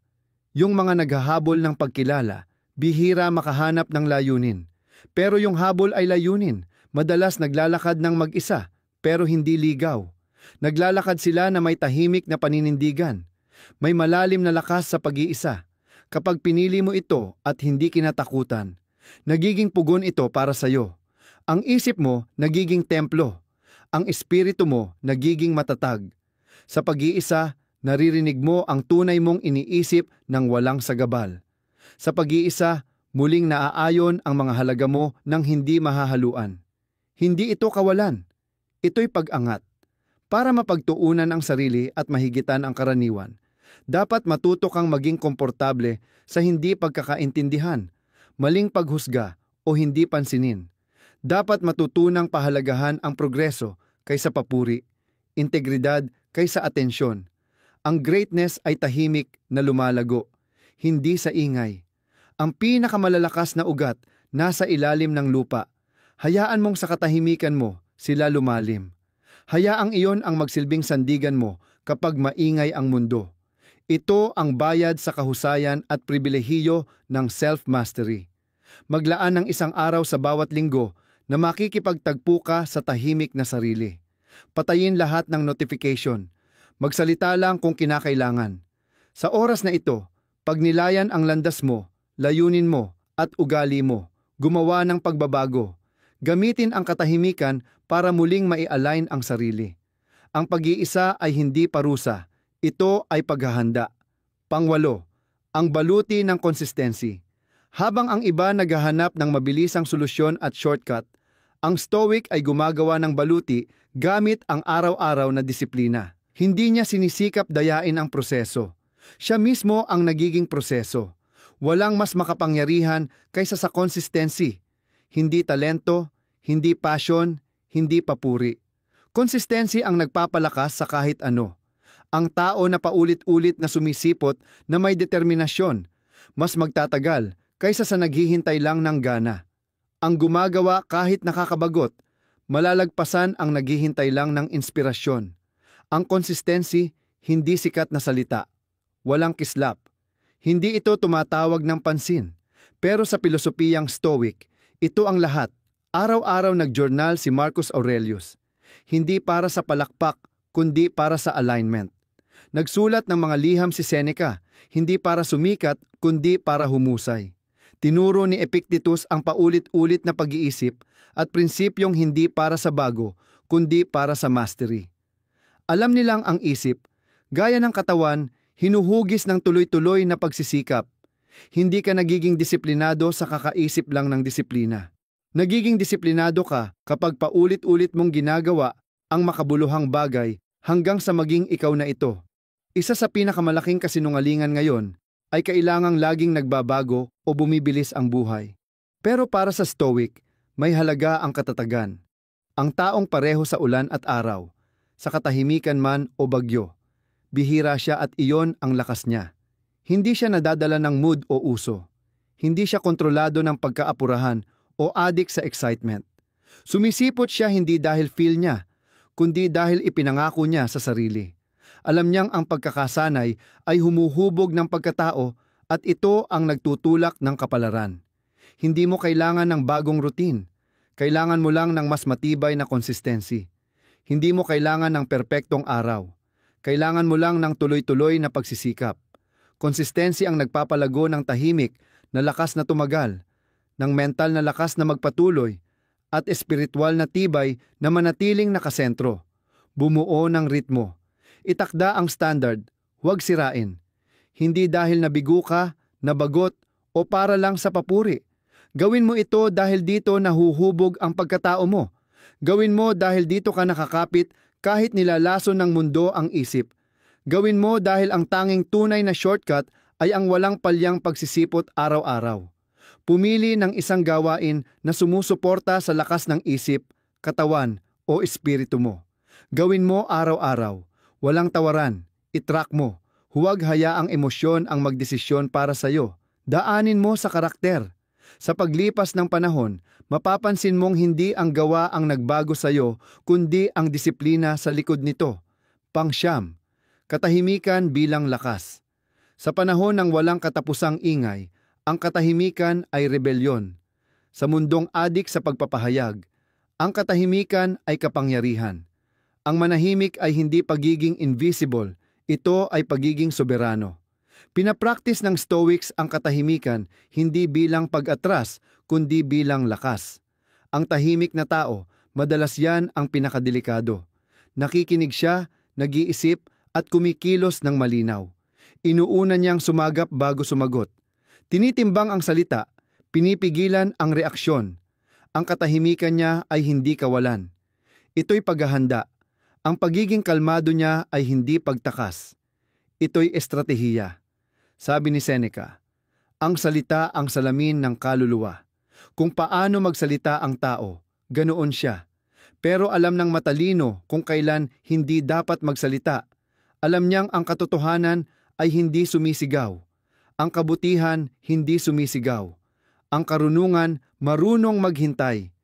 Yung mga naghahabol ng pagkilala, bihira makahanap ng layunin. Pero yung habol ay layunin, madalas naglalakad ng mag-isa, pero hindi ligaw. Naglalakad sila na may tahimik na paninindigan. May malalim na lakas sa pag-iisa. Kapag pinili mo ito at hindi kinatakutan, nagiging pugon ito para sa iyo. Ang isip mo nagiging templo. Ang espiritu mo nagiging matatag. Sa pag-iisa, naririnig mo ang tunay mong iniisip ng walang sagabal. Sa pag-iisa, muling naaayon ang mga halaga mo ng hindi mahahaluan. Hindi ito kawalan. Ito'y pag-angat. Para mapagtuunan ang sarili at mahigitan ang karaniwan, dapat matuto kang maging komportable sa hindi pagkakaintindihan, maling paghusga o hindi pansinin. Dapat matutunang pahalagahan ang progreso kaysa papuri, integridad kaysa atensyon. Ang greatness ay tahimik na lumalago, hindi sa ingay. Ang pinakamalalakas na ugat nasa ilalim ng lupa. Hayaan mong sa katahimikan mo sila lumalim. Hayaang iyon ang magsilbing sandigan mo kapag maingay ang mundo. Ito ang bayad sa kahusayan at pribilehiyo ng self-mastery. Maglaan ng isang araw sa bawat linggo na makikipagtagpo ka sa tahimik na sarili. Patayin lahat ng notification. Magsalita lang kung kinakailangan. Sa oras na ito, pagnilayan ang landas mo, layunin mo, at ugali mo. Gumawa ng pagbabago. Gamitin ang katahimikan para muling mai-align ang sarili. Ang pag-iisa ay hindi parusa. Ito ay paghahanda. Pangwalo, ang baluti ng consistency. Habang ang iba naghahanap ng mabilisang solusyon at shortcut, ang Stoic ay gumagawa ng baluti gamit ang araw-araw na disiplina. Hindi niya sinisikap dayain ang proseso. Siya mismo ang nagiging proseso. Walang mas makapangyarihan kaysa sa consistency. Hindi talento, hindi passion, hindi papuri. Consistency ang nagpapalakas sa kahit ano. Ang tao na paulit-ulit na sumisipot na may determinasyon, mas magtatagal kaysa sa naghihintay lang ng gana. Ang gumagawa kahit nakakabagot, malalagpasan ang naghihintay lang ng inspirasyon. Ang consistency, hindi sikat na salita. Walang kislap. Hindi ito tumatawag ng pansin. Pero sa pilosopiyang Stoic, ito ang lahat. Araw-araw nag-journal si Marcus Aurelius. Hindi para sa palakpak, kundi para sa alignment. Nagsulat ng mga liham si Seneca, hindi para sumikat, kundi para humusay. Tinuro ni Epictetus ang paulit-ulit na pag-iisip at prinsipyong hindi para sa bago, kundi para sa mastery. Alam nilang ang isip, gaya ng katawan, hinuhugis ng tuloy-tuloy na pagsisikap. Hindi ka nagiging disiplinado sa kakaisip lang ng disiplina. Nagiging disiplinado ka kapag paulit-ulit mong ginagawa ang makabuluhang bagay hanggang sa maging ikaw na ito. Isa sa pinakamalaking kasinungalingan ngayon ay kailangang laging nagbabago o bumibilis ang buhay. Pero para sa Stoic, may halaga ang katatagan. Ang taong pareho sa ulan at araw, sa katahimikan man o bagyo. Bihira siya at iyon ang lakas niya. Hindi siya nadadala ng mood o uso. Hindi siya kontrolado ng pagkaapurahan o adik sa excitement. Sumisipot siya hindi dahil feel niya, kundi dahil ipinangako niya sa sarili. Alam niyang ang pagkakasanay ay humuhubog ng pagkatao at ito ang nagtutulak ng kapalaran. Hindi mo kailangan ng bagong routine. Kailangan mo lang ng mas matibay na consistency. Hindi mo kailangan ng perpektong araw. Kailangan mo lang ng tuloy-tuloy na pagsisikap. Consistency ang nagpapalago ng tahimik na lakas na tumagal, ng mental na lakas na magpatuloy, at espiritual na tibay na manatiling nakasentro. Bumuo ng ritmo. Itakda ang standard, huwag sirain. Hindi dahil nabigo ka, nabagot, o para lang sa papuri. Gawin mo ito dahil dito nahuhubog ang pagkatao mo. Gawin mo dahil dito ka nakakapit kahit nilalason ng mundo ang isip. Gawin mo dahil ang tanging tunay na shortcut ay ang walang palyang pagsisipot araw-araw. Pumili ng isang gawain na sumusuporta sa lakas ng isip, katawan o espiritu mo. Gawin mo araw-araw. Walang tawaran. I-track mo. Huwag hayaang emosyon ang magdesisyon para sa'yo. Daanin mo sa karakter. Sa paglipas ng panahon, mapapansin mong hindi ang gawa ang nagbago sa'yo, kundi ang disiplina sa likod nito. Pangsyam, katahimikan bilang lakas. Sa panahon ng walang katapusang ingay, ang katahimikan ay rebelyon. Sa mundong adik sa pagpapahayag, ang katahimikan ay kapangyarihan. Ang manahimik ay hindi pagiging invisible, ito ay pagiging soberano. Pinapractice ng Stoics ang katahimikan hindi bilang pag-atras, kundi bilang lakas. Ang tahimik na tao, madalas yan ang pinakadelikado. Nakikinig siya, nag-iisip at kumikilos ng malinaw. Inuuna niyang sumagap bago sumagot. Tinitimbang ang salita, pinipigilan ang reaksyon. Ang katahimikan niya ay hindi kawalan. Ito'y paghahanda. Ang pagiging kalmado niya ay hindi pagtakas. Ito'y estratehiya. Sabi ni Seneca, ang salita ang salamin ng kaluluwa. Kung paano magsalita ang tao, ganoon siya. Pero alam ng matalino kung kailan hindi dapat magsalita. Alam niyang ang katotohanan ay hindi sumisigaw. Ang kabutihan hindi sumisigaw. Ang karunungan marunong maghintay.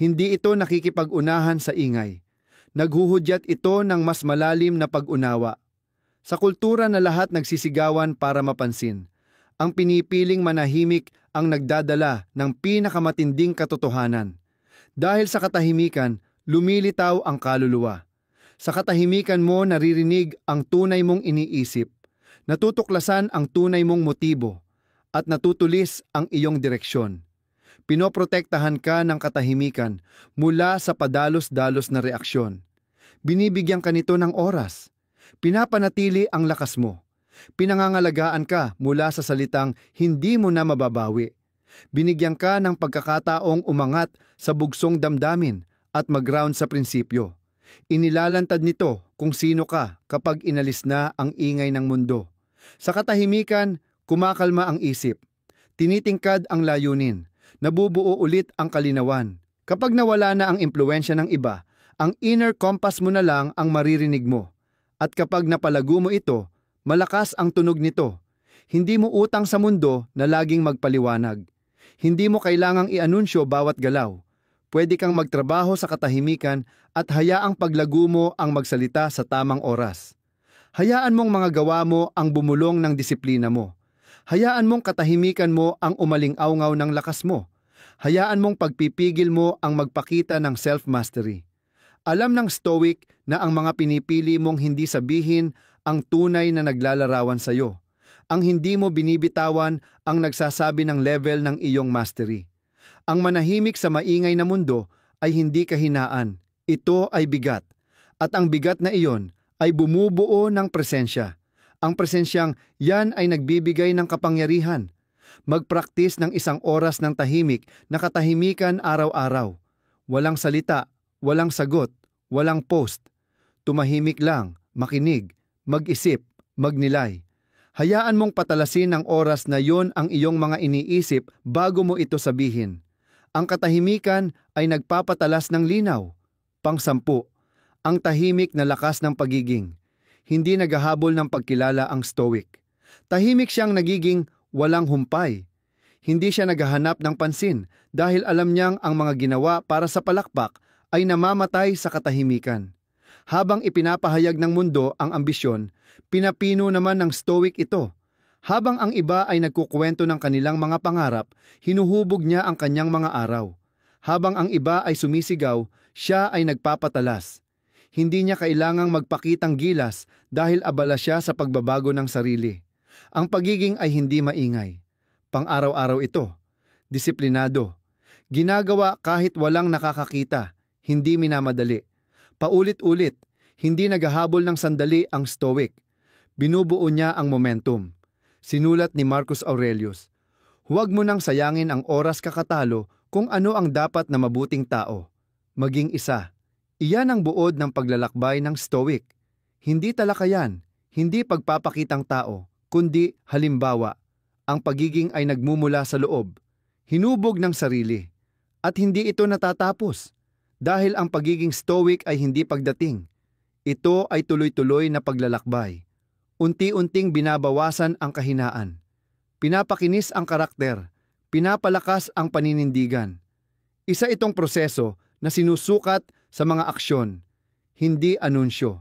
Hindi ito nakikipag-unahan sa ingay. Naghuhudyat ito ng mas malalim na pag-unawa. Sa kultura na lahat nagsisigawan para mapansin, ang pinipiling manahimik ang nagdadala ng pinakamatinding katotohanan. Dahil sa katahimikan, lumilitaw ang kaluluwa. Sa katahimikan mo naririnig ang tunay mong iniisip, natutuklasan ang tunay mong motibo, at natutulis ang iyong direksyon. Pinoprotektahan ka ng katahimikan mula sa padalos-dalos na reaksyon. Binibigyan ka nito ng oras. Pinapanatili ang lakas mo. Pinangangalagaan ka mula sa salitang hindi mo na mababawi. Binigyan ka ng pagkakataong umangat sa bugsong damdamin at mag-ground sa prinsipyo. Inilalantad nito kung sino ka kapag inalis na ang ingay ng mundo. Sa katahimikan, kumakalma ang isip. Tinitingkad ang layunin. Nabubuo ulit ang kalinawan. Kapag nawala na ang impluwensya ng iba, ang inner compass mo na lang ang maririnig mo. At kapag napalago mo ito, malakas ang tunog nito. Hindi mo utang sa mundo na laging magpaliwanag. Hindi mo kailangang i-anunsyo bawat galaw. Pwede kang magtrabaho sa katahimikan at hayaang paglago mo ang magsalita sa tamang oras. Hayaan mong mga gawa mo ang bumulong ng disiplina mo. Hayaan mong katahimikan mo ang umaling-awngaw ng lakas mo. Hayaan mong pagpipigil mo ang magpakita ng self-mastery. Alam ng Stoic na ang mga pinipili mong hindi sabihin ang tunay na naglalarawan sa iyo. Ang hindi mo binibitawan ang nagsasabi ng level ng iyong mastery. Ang manahimik sa maingay na mundo ay hindi kahinaan. Ito ay bigat. At ang bigat na iyon ay bumubuo ng presensya. Ang presensyang yan ay nagbibigay ng kapangyarihan. Magpraktis ng 1 oras ng tahimik na katahimikan araw-araw. Walang salita, walang sagot, walang post. Tumahimik lang, makinig, mag-isip, magnilay. Hayaan mong patalasin ng oras na yon ang iyong mga iniisip bago mo ito sabihin. Ang katahimikan ay nagpapatalas ng linaw. Pang-10, ang tahimik na lakas ng pagiging. Hindi naghahabol ng pagkilala ang Stoic. Tahimik siyang nagiging walang humpay. Hindi siya naghahanap ng pansin dahil alam niyang ang mga ginawa para sa palakpak ay namamatay sa katahimikan. Habang ipinapahayag ng mundo ang ambisyon, pinapino naman ng Stoic ito. Habang ang iba ay nagkukwento ng kanilang mga pangarap, hinuhubog niya ang kanyang mga araw. Habang ang iba ay sumisigaw, siya ay nagpapatalas. Hindi niya kailangang magpakitang gilas dahil abala siya sa pagbabago ng sarili. Ang pagiging ay hindi maingay. Pang-araw-araw ito. Disiplinado. Ginagawa kahit walang nakakakita. Hindi minamadali. Paulit-ulit. Hindi naghahabol ng sandali ang Stoic. Binubuo niya ang momentum. Sinulat ni Marcus Aurelius, huwag mo nang sayangin ang oras kakatalo kung ano ang dapat na mabuting tao. Maging isa. Iyan ang buod ng paglalakbay ng Stoic. Hindi talakayan, hindi pagpapakitang tao, kundi halimbawa. Ang pagiging ay nagmumula sa loob, hinubog ng sarili. At hindi ito natatapos. Dahil ang pagiging Stoic ay hindi pagdating. Ito ay tuloy-tuloy na paglalakbay. Unti-unting binabawasan ang kahinaan. Pinapakinis ang karakter. Pinapalakas ang paninindigan. Isa itong proseso na sinusukat sa mga aksyon, hindi anunsyo.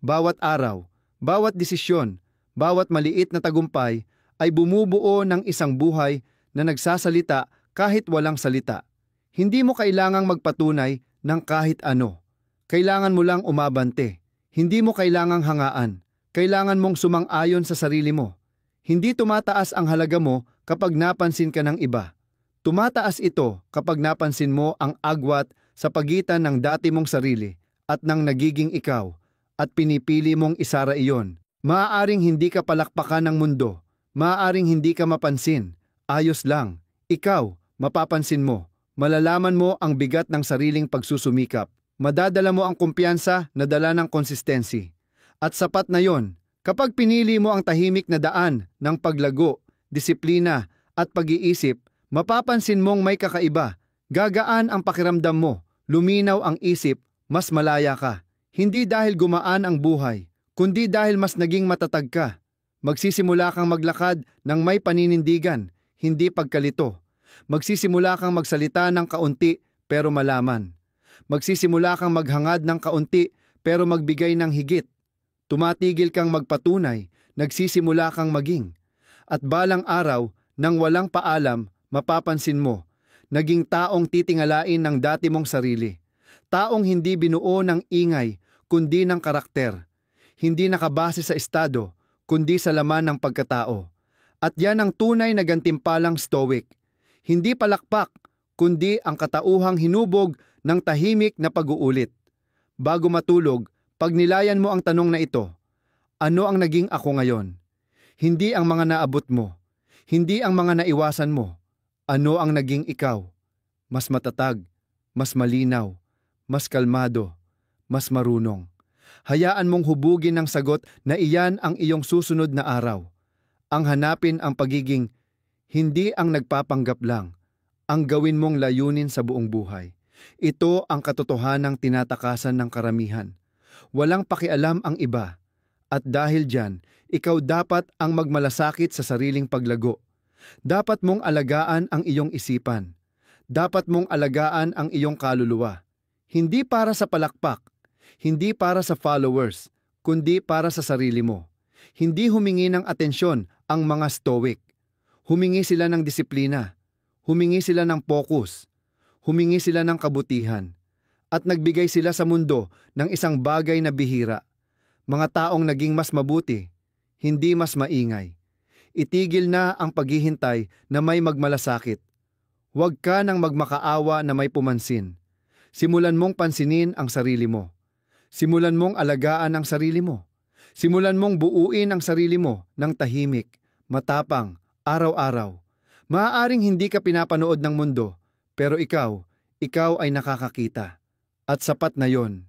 Bawat araw, bawat desisyon, bawat maliit na tagumpay ay bumubuo ng isang buhay na nagsasalita kahit walang salita. Hindi mo kailangang magpatunay ng kahit ano. Kailangan mo lang umabante. Hindi mo kailangang hangaan. Kailangan mong sumang-ayon sa sarili mo. Hindi tumataas ang halaga mo kapag napansin ka ng iba. Tumataas ito kapag napansin mo ang agwat sa pagitan ng dati mong sarili at ng nagiging ikaw at pinipili mong isara iyon. Maaaring hindi ka palakpakan ng mundo. Maaaring hindi ka mapansin. Ayos lang. Ikaw, mapapansin mo. Malalaman mo ang bigat ng sariling pagsusumikap. Madadala mo ang kumpiyansa na dala ng consistency. At sapat na yon, kapag pinili mo ang tahimik na daan ng paglago, disiplina at pag-iisip, mapapansin mong may kakaiba. Gagaan ang pakiramdam mo, luminaw ang isip, mas malaya ka. Hindi dahil gumaan ang buhay, kundi dahil mas naging matatag ka. Magsisimula kang maglakad ng may paninindigan, hindi pagkalito. Magsisimula kang magsalita ng kaunti pero malaman. Magsisimula kang maghangad ng kaunti pero magbigay ng higit. Tumatigil kang magpatunay, nagsisimula kang maging. At balang araw, nang walang paalam, mapapansin mo, naging taong titingalain ng dati mong sarili. Taong hindi binuo ng ingay, kundi ng karakter. Hindi nakabase sa estado, kundi sa laman ng pagkatao. At yan ang tunay na gantimpalang stoic. Hindi palakpak, kundi ang katauhang hinubog ng tahimik na pag-uulit. Bago matulog, pag nilayan mo ang tanong na ito, ano ang naging ako ngayon? Hindi ang mga naabot mo. Hindi ang mga naiwasan mo. Ano ang naging ikaw? Mas matatag, mas malinaw, mas kalmado, mas marunong. Hayaan mong hubugin ng sagot na iyan ang iyong susunod na araw. Ang hanapin ang pagiging hindi ang nagpapanggap lang, ang gawin mong layunin sa buong buhay. Ito ang katotohanang tinatakasan ng karamihan. Walang pakialam ang iba. At dahil dyan, ikaw dapat ang magmalasakit sa sariling paglago. Dapat mong alagaan ang iyong isipan. Dapat mong alagaan ang iyong kaluluwa. Hindi para sa palakpak, hindi para sa followers, kundi para sa sarili mo. Hindi humingi ng atensyon ang mga stoic. Humingi sila ng disiplina. Humingi sila ng focus. Humingi sila ng kabutihan. At nagbigay sila sa mundo ng isang bagay na bihira. Mga taong naging mas mabuti, hindi mas maingay. Itigil na ang paghihintay na may magmalasakit. Huwag ka nang magmakaawa na may pumansin. Simulan mong pansinin ang sarili mo. Simulan mong alagaan ang sarili mo. Simulan mong buuin ang sarili mo ng tahimik, matapang, araw-araw. Maaaring hindi ka pinapanood ng mundo, pero ikaw ay nakakakita. At sapat na yon.